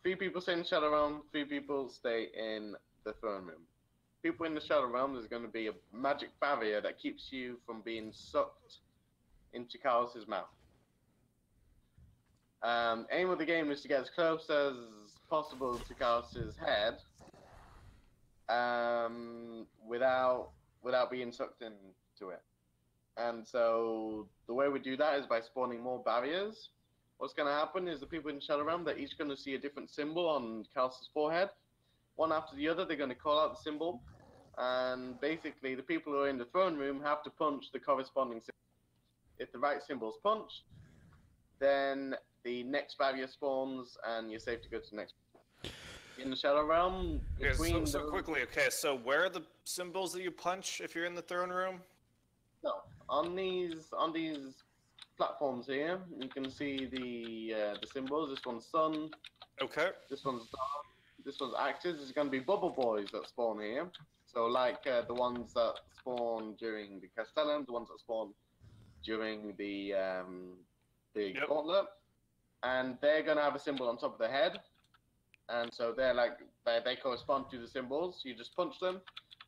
3 people stay in the Shadow Realm, 3 people stay in the Throne Room. People in the Shadow Realm, there's going to be a magic barrier that keeps you from being sucked into Chaos's mouth. Aim of the game is to get as close as possible to Chaos's head, without being sucked into it. And so the way we do that is by spawning more barriers. What's going to happen is the people in Shadow Realm, they're each going to see a different symbol on Chaos's forehead. One after the other, they're going to call out the symbol. And basically, the people who are in the Throne Room have to punch the corresponding symbol. If the right symbol is punched, then the next barrier spawns, and you're safe to go to the next. In the Shadow Realm, okay, so quickly, okay, so where are the symbols that you punch if you're in the Throne Room? No, on these platforms here, you can see the symbols. This one's sun. Okay. This one's dark. This one's axis. There's going to be bubble boys that spawn here. So like the ones that spawn during the Castellum, the ones that spawn during the Gauntlet, and they're going to have a symbol on top of their head. And so they're like, they correspond to the symbols. You just punch them.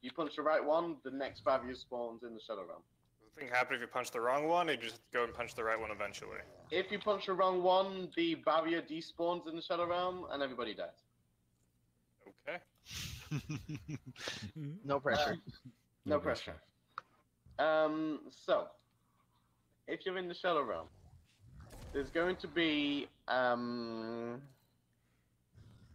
You punch the right one, the next barrier spawns in the Shadow Realm. Does the thing happen if you punch the wrong one, or you just go and punch the right one eventually? If you punch the wrong one, the barrier despawns in the Shadow Realm, and everybody dies. Okay. No pressure. No pressure. So, if you're in the Shadow Realm, there's going to be,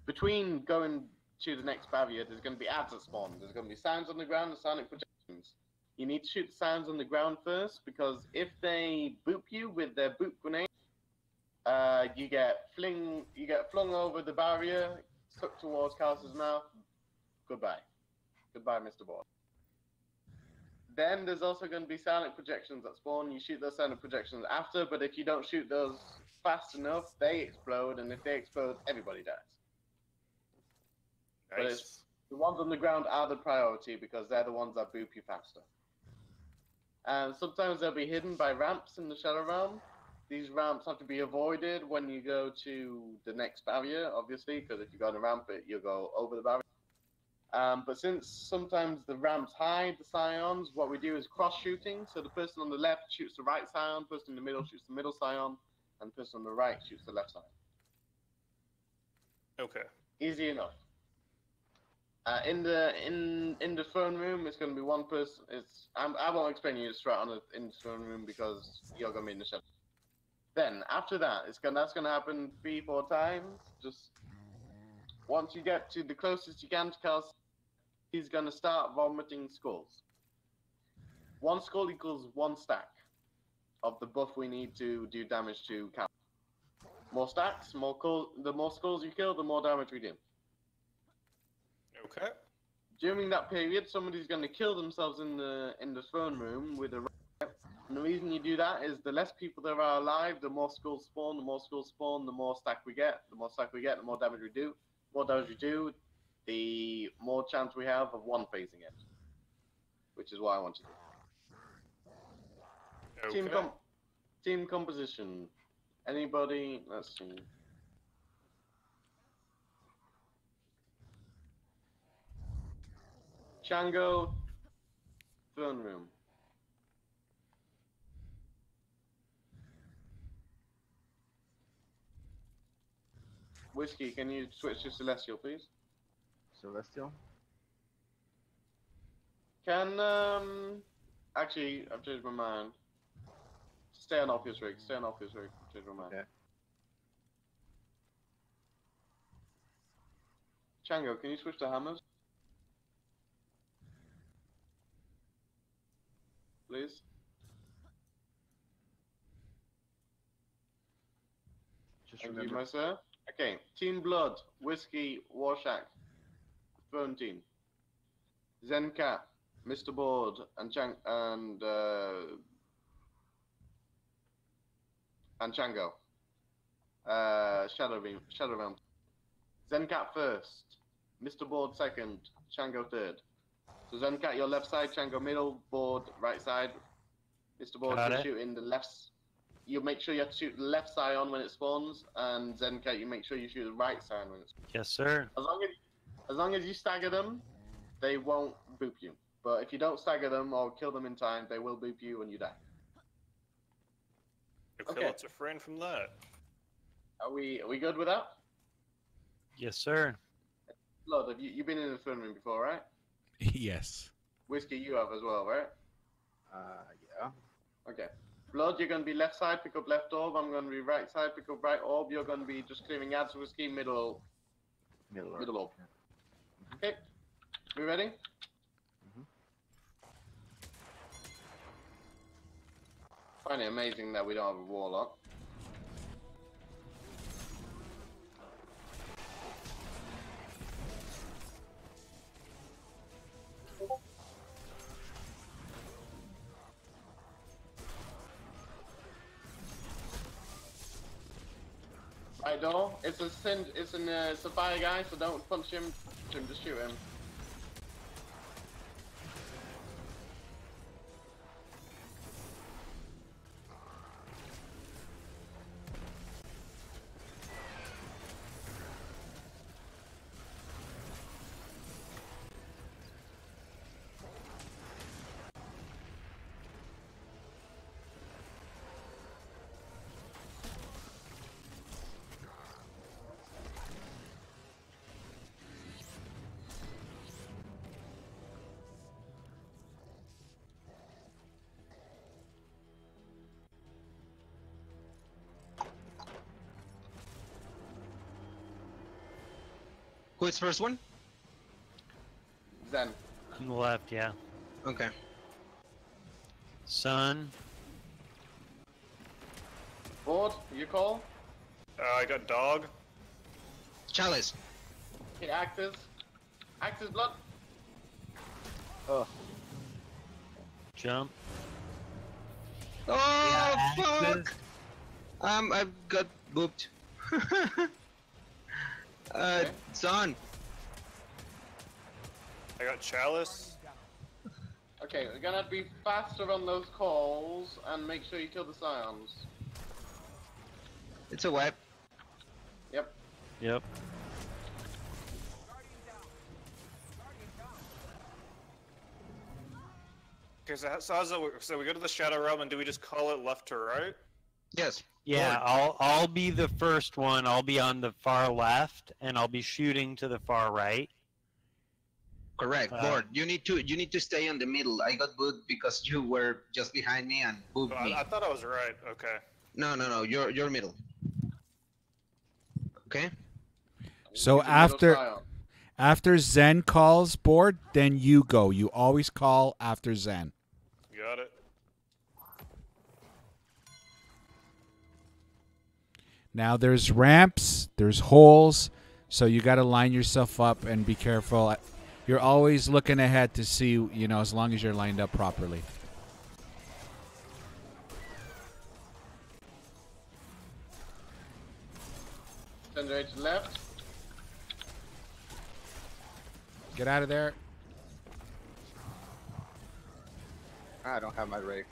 between going to the next barrier, there's going to be ads that spawn. There's going to be sounds on the ground and sonic projections. You need to shoot the sounds on the ground first, because if they boop you with their boop grenade, you get flung over the barrier, sucked towards Chaos's mouth. Goodbye. Goodbye, Mr. Boy. Then there's also going to be silent projections that spawn. You shoot those silent projections after, but if you don't shoot those fast enough, they explode, and if they explode, everybody dies. Nice. But it's, the ones on the ground are the priority because they're the ones that boop you faster. And sometimes they'll be hidden by ramps in the Shadow Realm. These ramps have to be avoided when you go to the next barrier, obviously, because if you go on a ramp, you'll go over the barrier. But since sometimes the ramps hide the scions, what we do is cross-shooting. So the person on the left shoots the right scion, the person in the middle shoots the middle scion, and the person on the right shoots the left scion. Okay. Easy enough. In the Throne Room, it's going to be one person. I won't explain you the strat in the Throne Room because you're going to be in the shadow. Then after that, that's going to happen 3-4 times. Just once you get to the closest you can to Chaos, he's going to start vomiting skulls. 1 skull equals 1 stack of the buff we need to do damage to Chaos. More stacks, the more skulls you kill, the more damage we do. Okay. During that period, somebody's going to kill themselves in the Throne Room with a rocket. And the reason you do that is the less people there are alive, the more skulls spawn. The more skulls spawn, the more stack we get. The more stack we get, the more damage we do. The more damage we do, the more chance we have of one phasing it. Which is what I want to do. Okay. Team composition. Anybody? Let's see. Shango, Throne Room. Whiskey, can you switch to Celestial, please? Celestial? Can, actually, I've changed my mind. Stay on Orpheus Rig, Change my mind. Okay. Shango, can you switch to Hammers? Please. Just Thank remember. you, my sir. Okay, Team Blood, Whiskey, Warshak, Throne Team. Zencat, Mr. Board, and Chango. Shadow Realm. Zencat first, Mr. Board second, Chango third. So Zencat your left side, Chango middle, Board right side. Mr. Board Got you it. shoot in the left. You make sure you have to shoot the left side on when it spawns, and Zencat you make sure you shoot the right side when it spawns. Yes, sir. As long as you stagger them, they won't boop you. But if you don't stagger them or kill them in time, they will boop you when you die. Okay, let's refrain from that. Are we good with that? Yes, sir. Blood, have you've been in the film room before, right? Yes. Whiskey, you have as well, right? Yeah. Okay. Blood, you're going to be left side, pick up left orb. I'm going to be right side, pick up right orb. You're going to be just clearing ads. Whiskey, middle orb. Okay. We ready? Find it amazing that we don't have a warlock. Right door. It's a fire guy, so don't punch him. Just shoot him. Who is first one? Zen. On the left, yeah. Okay. Sun. Board, you call? I got dog. Chalice. Okay, actors. Actors blood. Oh, Jump. Oh Yeah, fuck! I've got booped. Okay. Son. I got chalice. Okay, we're gonna be faster on those calls and make sure you kill the scions. It's a wipe. Yep. Yep. Okay, so we go to the Shadow Realm, and do we just call it left to right? Yes. Yeah, I'll be the first one. I'll be on the far left, and I'll be shooting to the far right. Correct. Board. You need to stay in the middle. I got booed because you were just behind me and booed Oh, me. I thought I was right. Okay. No. You're middle. Okay. So Use the middle scion. after Zen calls Board, then you go. You always call after Zen. Got it. Now there's ramps, there's holes, so you got to line yourself up and be careful. You're always looking ahead to see, you know, as long as you're lined up properly. Send right to left. Get out of there. I don't have my ray.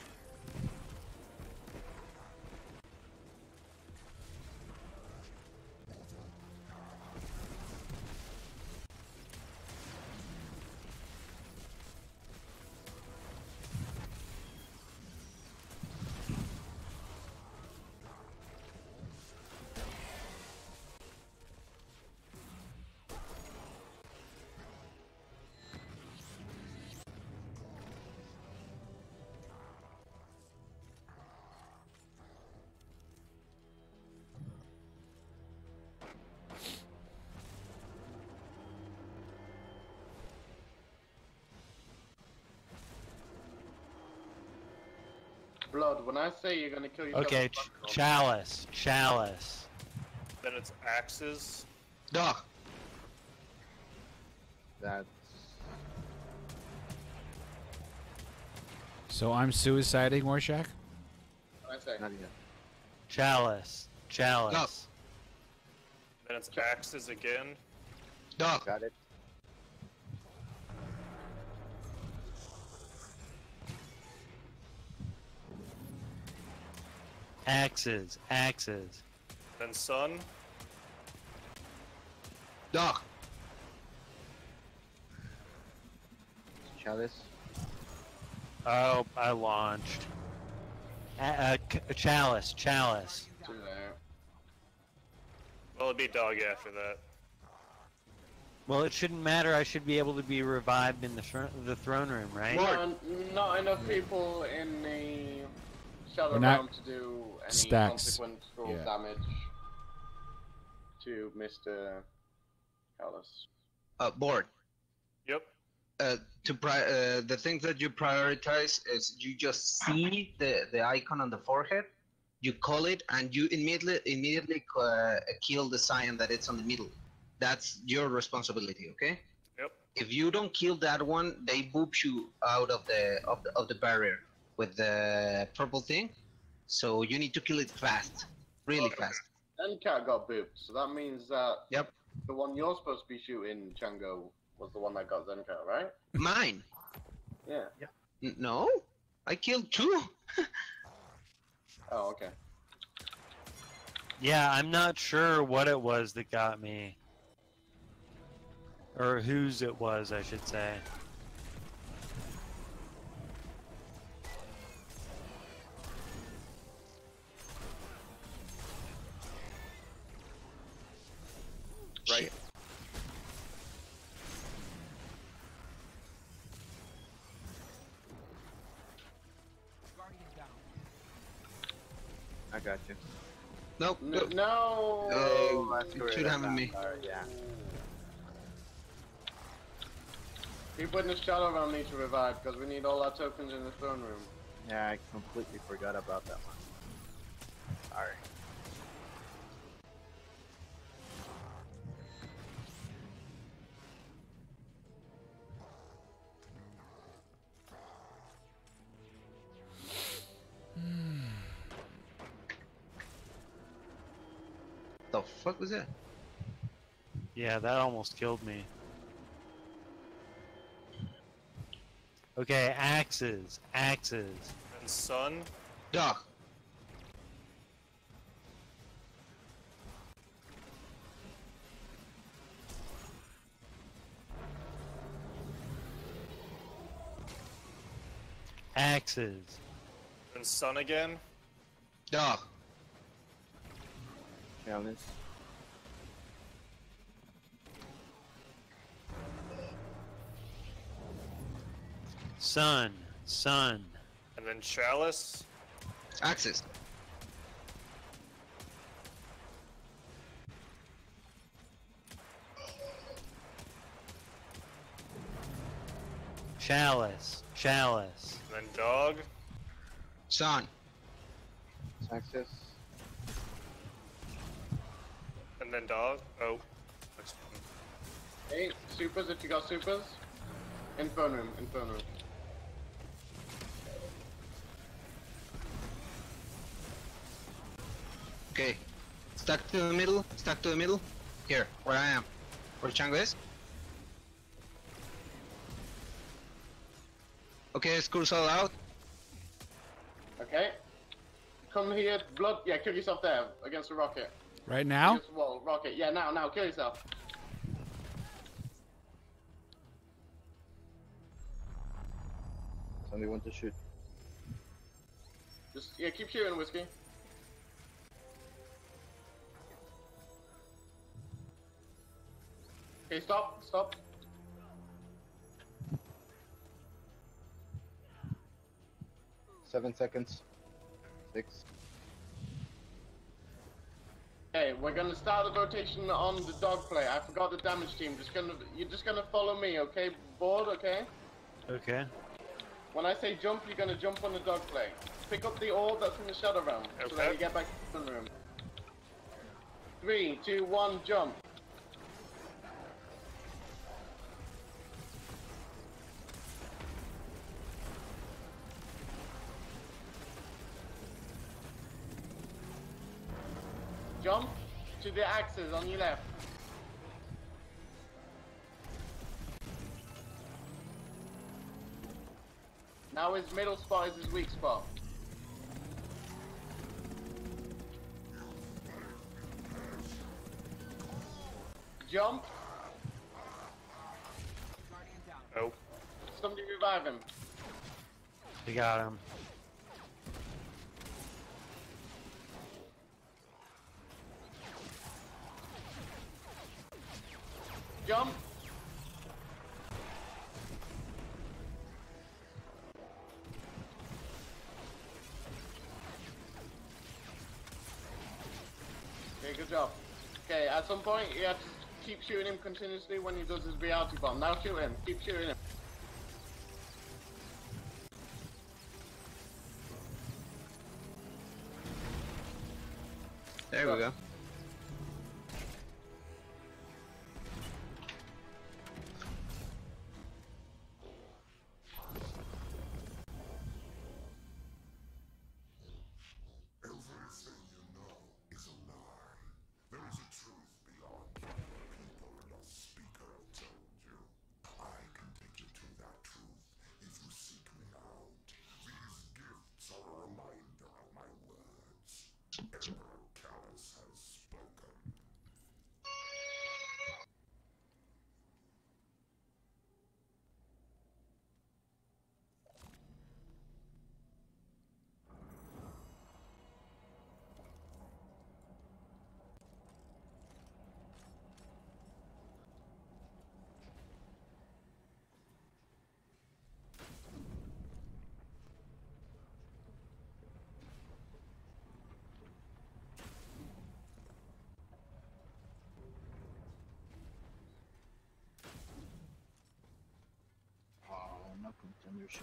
Blood, when I say you're gonna kill yourself. Okay, chalice. Chalice. Then it's axes. Dog. That's So I'm suiciding Warshak? What I say? Not yet. Chalice. Chalice. Then it's axes again. Dog. Got it. Axes. Axes. Then sun. Dog. Chalice. Oh, I launched. Chalice. Chalice. Too there. Well, it'd be dog after that. Well, it shouldn't matter. I should be able to be revived in the throne room, right? Not enough people in the Shadow We're not Realm to do any stacks. consequential Yeah. damage to Mr. Callus. Board. Yep. The things that you prioritize is you just see the icon on the forehead, you call it, and you immediately kill the sign that it's on the middle. That's your responsibility, okay? Yep. If you don't kill that one, they boop you out of the barrier with the purple thing. So you need to kill it fast, really fast. Zencat got booped, so that means that Yep. the one you're supposed to be shooting, Chango, was the one that got Zencat, right? Mine? Yeah. No, I killed two. Oh, okay. Yeah, I'm not sure what it was that got me. Or whose it was, I should say. Right. I got you. Nope. No. Oh, That's it correct. should have me. Yeah. People in the Shadow Realm need to revive because we need all our tokens in the throne room. Yeah, I completely forgot about that one. Sorry. The fuck was that? Yeah, that almost killed me. Okay, axes. Axes. Then sun. Dog. Axes. Then sun again. Dog. Chalice. Sun. Sun. And then chalice. Axis. Chalice. Chalice. And then dog. Sun. Access. And then dog. Oh. Next one. Hey, supers if you got supers. Inferno room, inferno room. Okay. Stuck to the middle. Stuck to the middle. Here, where I am. Where Chango is. Okay, screws all out. Okay. Come here, blood. Yeah, kill yourself there against the rocket. Right now? Against the wall, rocket. Yeah, now, kill yourself. Somebody want to shoot. Just keep shooting, Whiskey. Okay, stop. 7 seconds. 6. Okay, we're gonna start the rotation on the dog play. I forgot the damage team. You're just gonna follow me, okay? Board, okay? Okay. When I say jump, you're gonna jump on the dog play. Pick up the orb that's in the Shadow Realm, so that Okay. you get back to the room. 3, 2, 1, jump. Jump to the axes on your left. Now his middle spot is his weak spot. Jump. Oh. Somebody revive him. We got him. Jump. Okay, good job. Okay, at some point you have to keep shooting him continuously when he does his reality bomb. Now shoot him. Keep shooting him. There we go. Everything you know is a lie. There is a truth beyond what people and a speaker have told you. I can take you to that truth if you seek me out. These gifts are a reminder of my words. Emperor Callus has spoken. Oh, no contender shot.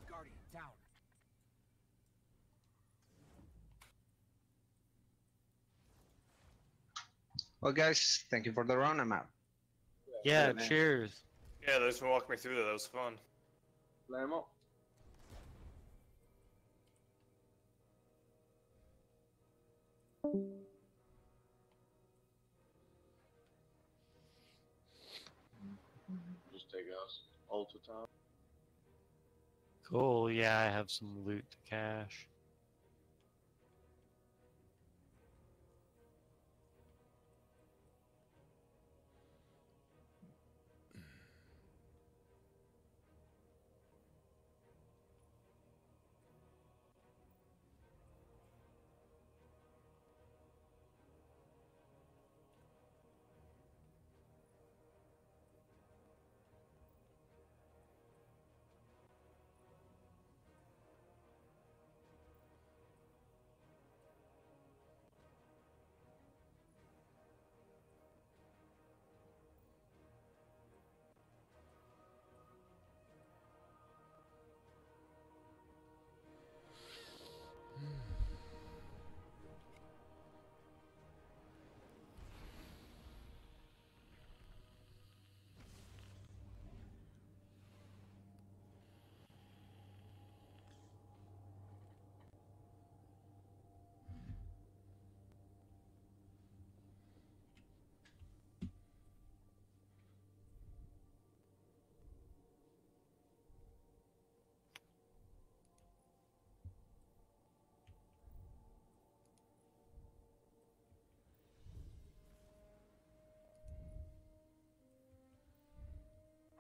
Guardian down. Well, guys, thank you for the run. I'm out. Yeah, man. cheers. Yeah, those who walked me through that. That was fun. Lay him up. Just take us. Alter time. Cool, yeah, I have some loot to cache.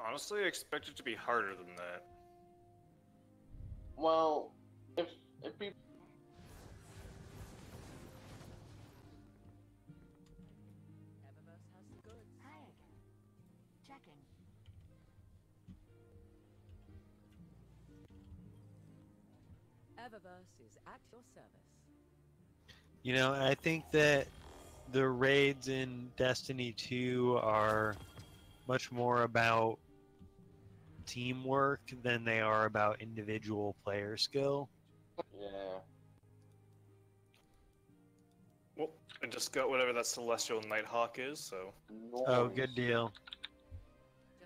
Honestly, I expect it to be harder than that. Well, if people Eververse has the goods. Hi again. Checking. Eververse is at your service. You know, I think that the raids in Destiny 2 are much more about teamwork than they are about individual player skill. yeah. Well, I just got whatever that Celestial Nighthawk is, so. Oh, good deal.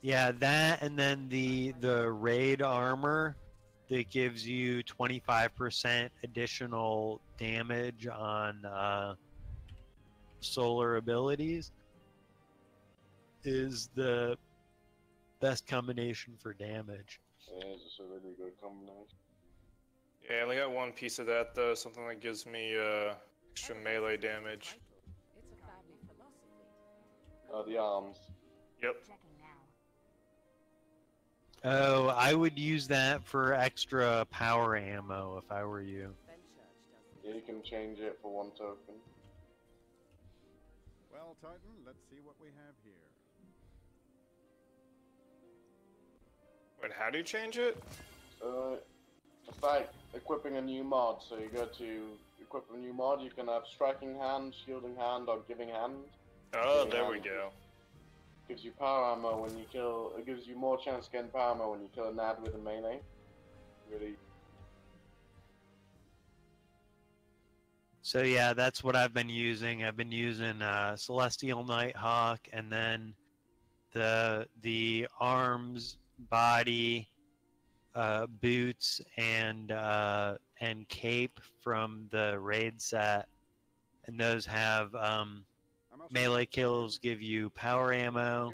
Yeah, that and then the raid armor that gives you 25% additional damage on solar abilities is the best combination for damage. Yeah, it's just a really good combination. Yeah, I only got one piece of that though, something that gives me extra melee damage. It's a family philosophy. The arms. Yep. Checking now. Oh, I would use that for extra power ammo if I were you. Fenchurch does Yeah, you can change it for 1 token. Well, Titan, let's see what we have here. Wait, how do you change it? It's like equipping a new mod. So you go to equip a new mod, you can have striking hand, shielding hand, or giving hand. Oh, Giving there we hand go. Gives you power ammo when you kill. It gives you more chance of getting power ammo when you kill a NAD with a melee. Really. So yeah, that's what I've been using. I've been using Celestial Nighthawk, and then the arms, body, boots, and cape from the raid set, and those have melee kills give you power ammo,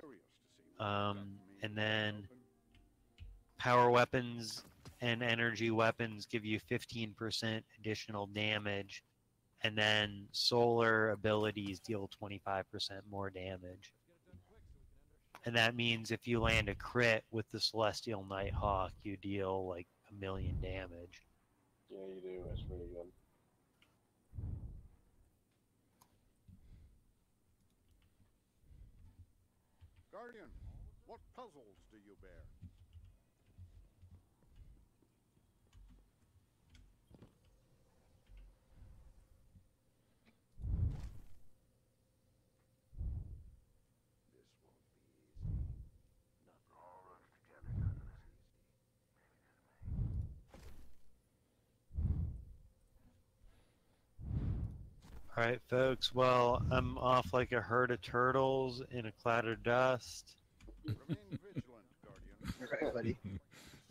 and then power weapons and energy weapons give you 15% additional damage, and then solar abilities deal 25% more damage. And that means if you land a crit with the Celestial Nighthawk, you deal like 1,000,000 damage. Yeah, you do. It's really good. Guardian, what puzzles do you bear? All right, folks. Well, I'm off like a herd of turtles in a cloud of dust. Remain vigilant, Guardian. All right, buddy.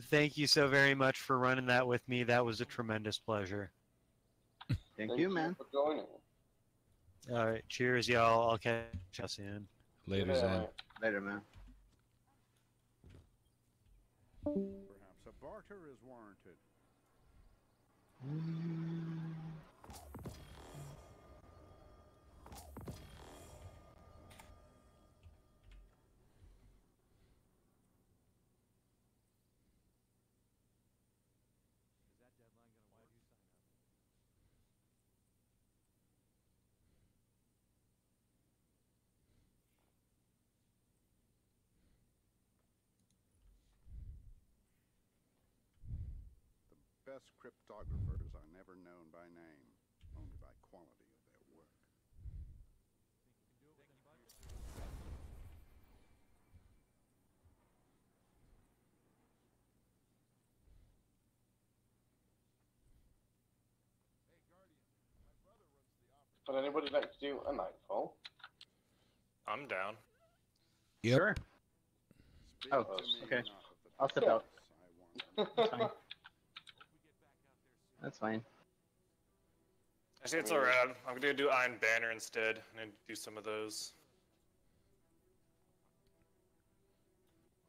Thank you so very much for running that with me. That was a tremendous pleasure. Thank you, man. for joining. All right, cheers, y'all. I'll catch you soon. Later, Yeah, Zen. mate. Later, man. Perhaps a barter is warranted. The best cryptographers are never known by name, only by quality of their work. Would anybody like to do a nightfall? I'm down. Yep. Sure. Speak Oh, to me okay. not of the I'll step darkness, out. I That's wonder. fine. That's fine. Actually, it's alright. I'm gonna do Iron Banner instead and do some of those.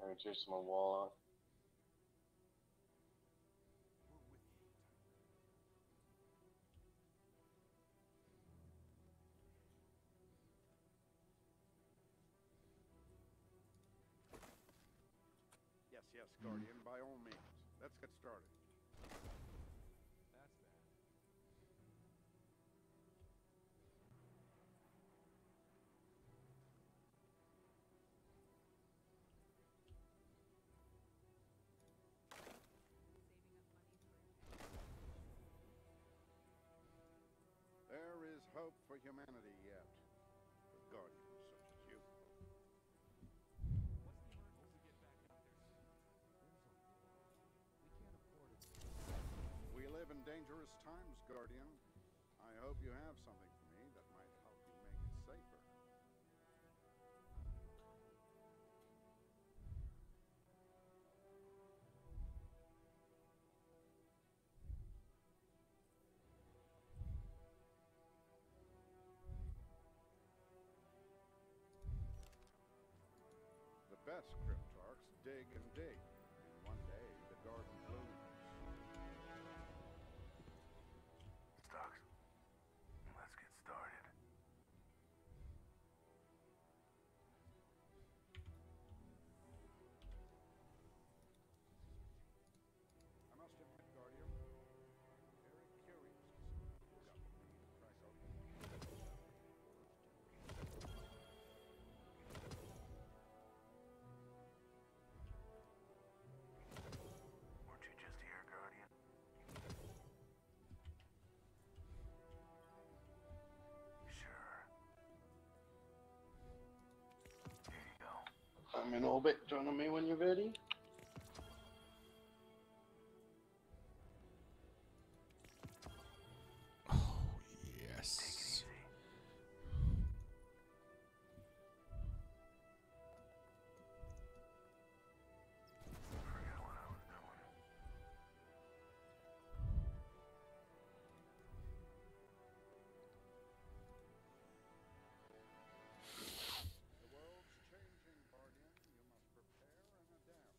Let me choose my wall. Yes, Guardian, by all means. Let's get started. There is hope for humanity yet, for guardians such as you. We live in dangerous times, Guardian. I hope you have something for me that might help. best cryptarchs dig and dig, and one day the garden blooms. Stocks, let's get started. I must admit, Guardian, I'm very curious to see what the government will price out. Weren't you just here, Guardian? Sure. Here you go. I'm in orbit. Join me when you're ready. Oh, yes. Forget what I was doing. The world's changing, Guardian. You must prepare and adapt.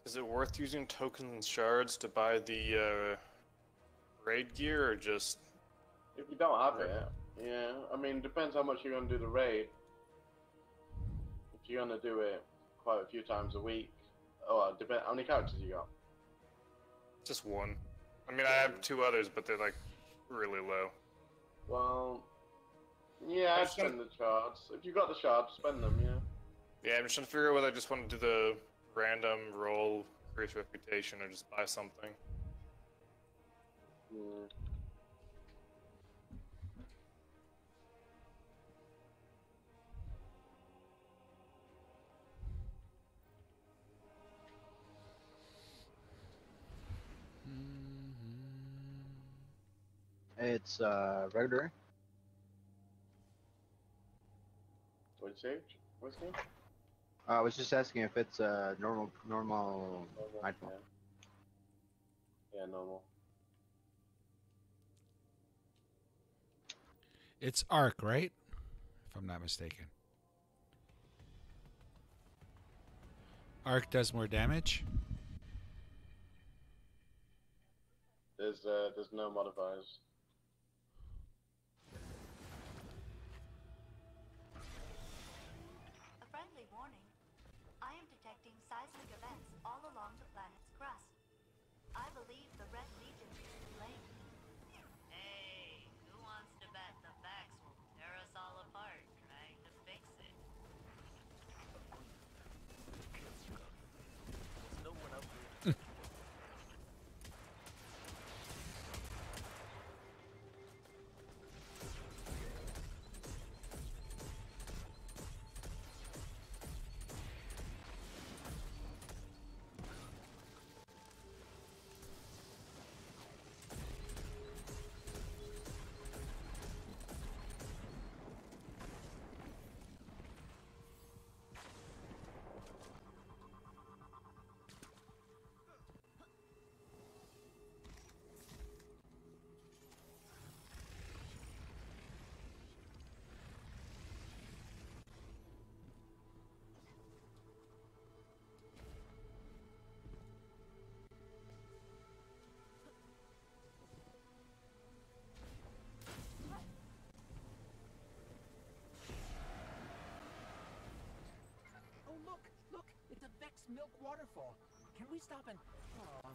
Is it worth using tokens and shards to buy the raid gear, or just? If you don't have it, yeah. I mean, depends how much you're gonna do the raid. If you're gonna do it quite a few times a week, depend. How many characters you got? Just one. I mean, I have two others, but they're like really low. Well, yeah, I'd spend the shards. If you got the shards, spend them. Yeah. Yeah, I'm just trying to figure out whether I just want to do the random roll, increase reputation, or just buy something. Mm. It's regular. What'd you say? What's the name? I was just asking if it's normal iPhone. Yeah, normal. It's arc, right? If I'm not mistaken. Arc does more damage. There's no modifiers. A friendly warning. I am detecting seismic events all along the planet's crust. I believe the Red Legion is to blame. Hey, who wants to bet the facts will tear us all apart trying to fix it? There's no one out there. It's a Vex Milk waterfall. Can we stop and... Aw.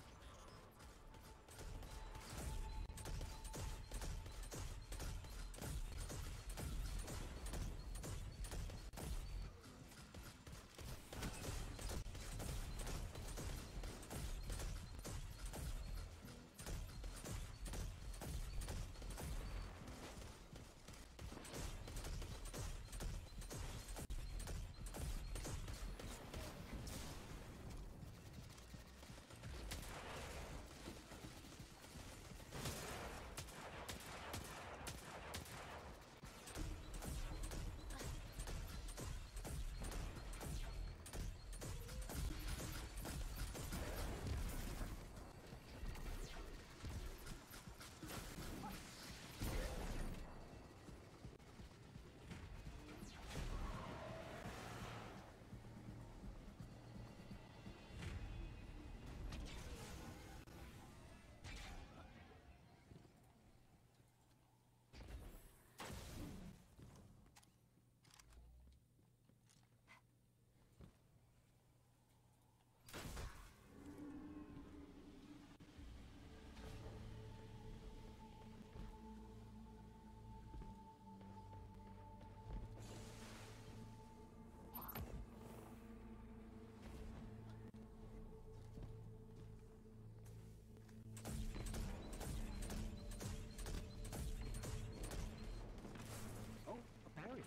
Oh, a barrier.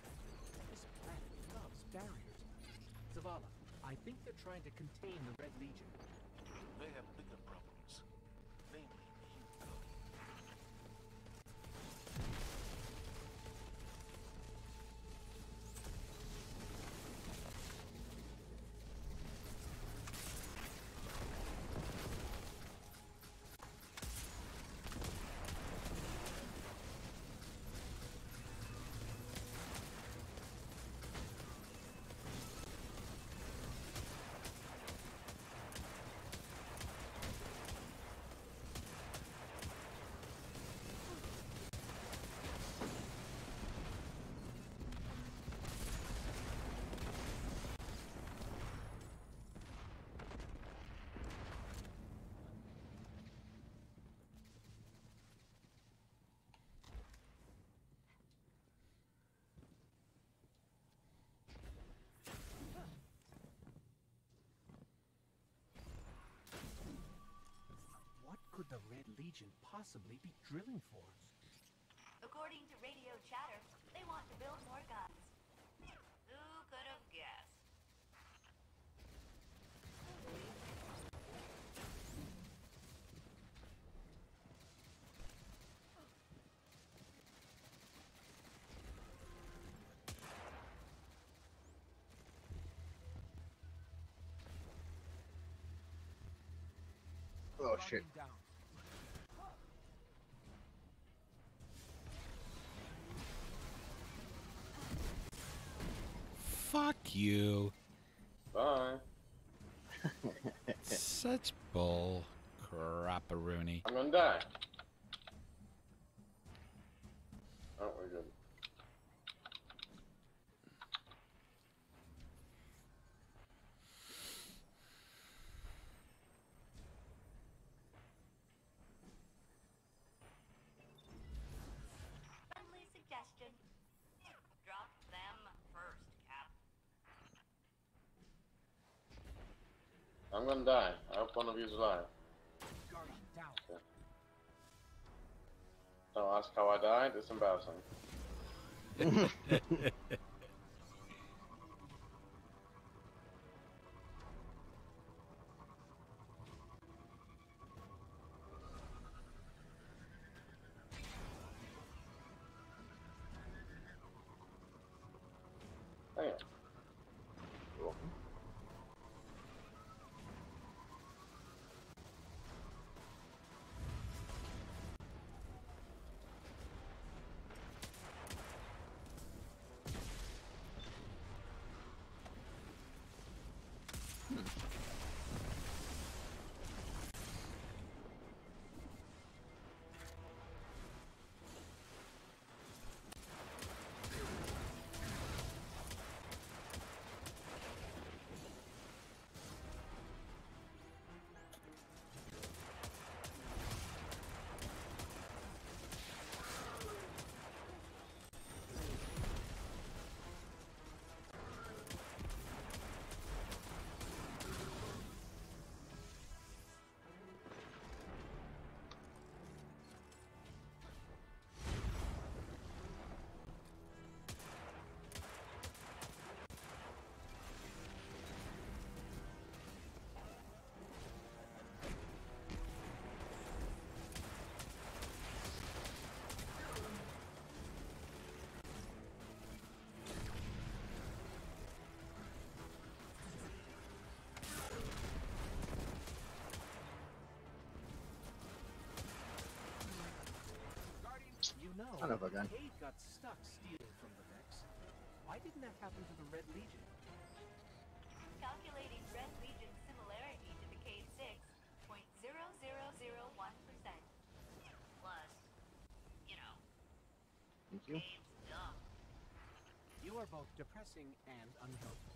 This planet loves barriers. Zavala, I think they're trying to contain the Red Legion. They have bigger problems. Namely, you. What could the Red Legion possibly be drilling for? According to radio chatter, they want to build more guns. Who could have guessed? Oh shit. Down. Fuck you. Bye. Such bull crapperoonie. I'm gonna die. Oh, we're good. Friendly suggestion. Drop them first, Cap. I'm gonna die. I hope one of you's alive. Guardian down. Okay. Don't ask how I died. It's embarrassing. Hang on. You're welcome. Son of a gun. Cade got stuck stealing from the Vex. Why didn't that happen to the Red Legion? Calculating Red Legion similarity to the K6.0001%. Plus, you know, Thank you. Cade's dumb. You are both depressing and unhelpful.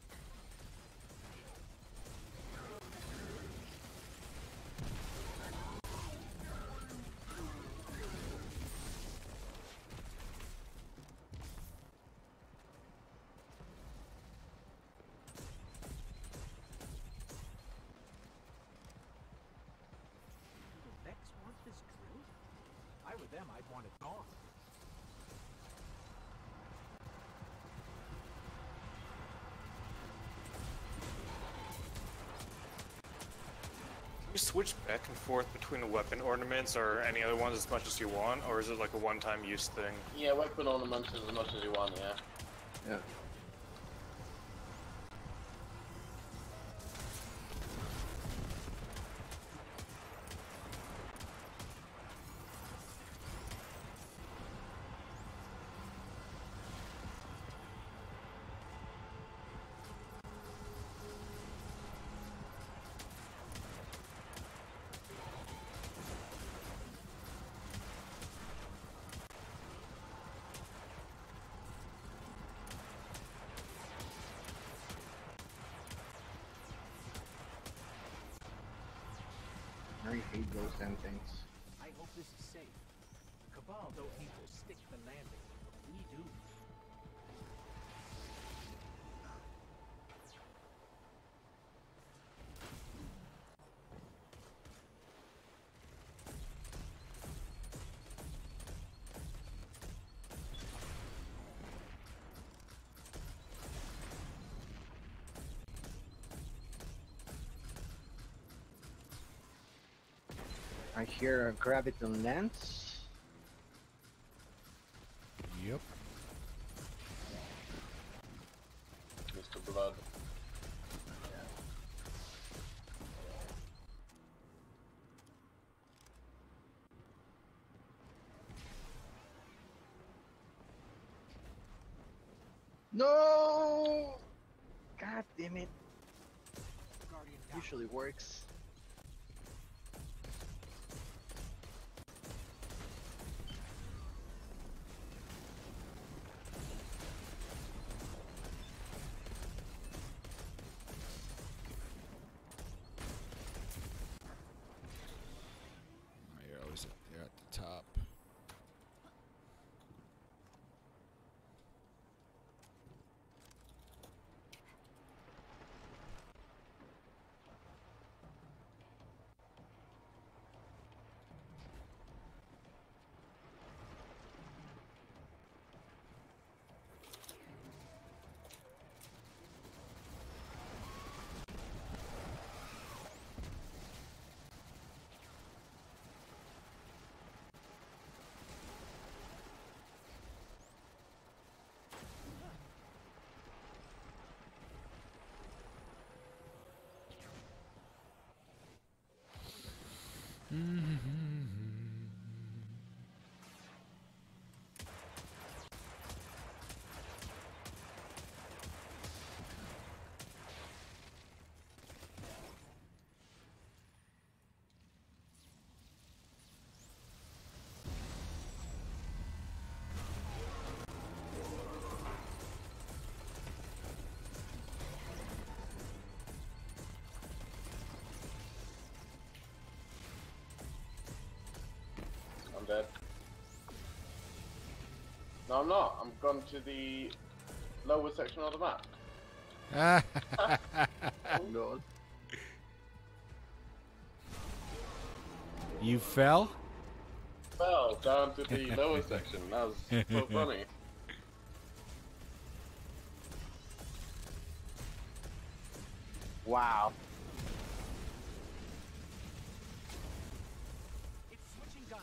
Do the Vex want this drill? If I were them, I'd want it gone. Can you switch back and forth between the weapon ornaments or any other ones as much as you want, or is it like a one-time use thing? Yeah, weapon ornaments as much as you want, yeah. Yeah. I hate those damn things. I hope this is safe. The Cabal don't need to stick the landing. We do. I hear a graviton lance. Yep. Mr. Blood. No! God damn it. Guardian down. Usually works. Oh, you're always there at the top. I'm dead. No, I'm not. I'm gone to the lower section of the map. Lol. You fell? Fell down to the lower section. That was so funny. Wow. It's switching guns.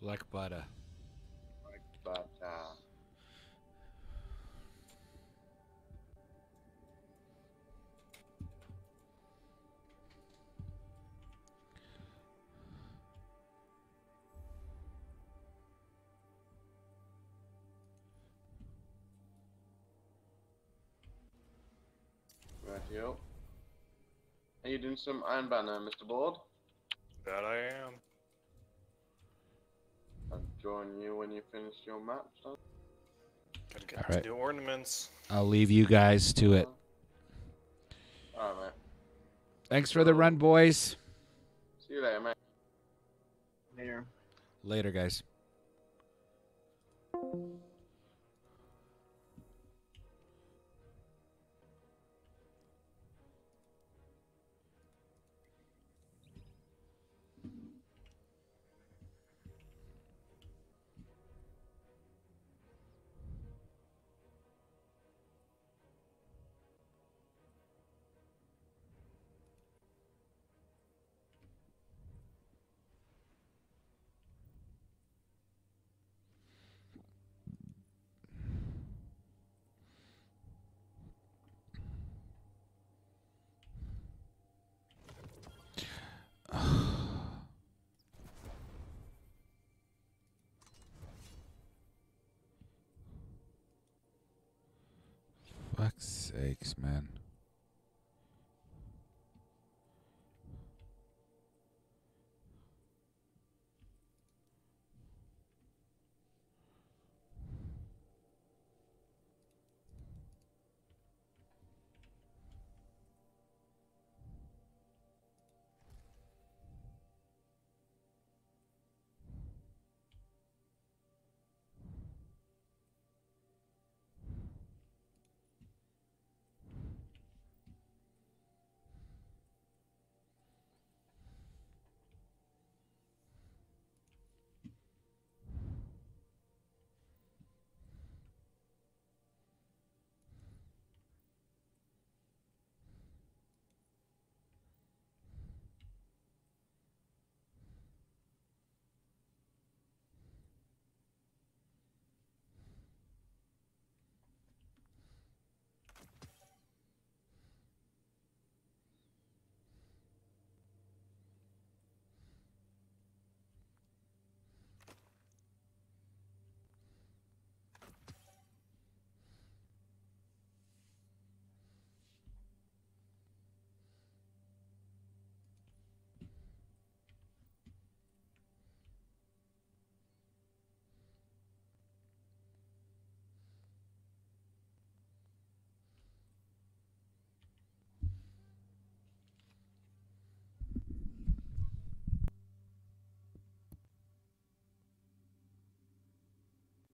Like butter. But right, yo. Are you doing some Iron Banner, Mr. Board? That I am. I'll join you when you finish your map. Son. Gotta get All the right. new ornaments. I'll leave you guys to it. Alright, mate. Thanks for the run, boys. See you later, mate. Later. Later, guys. Fuck's sakes, man.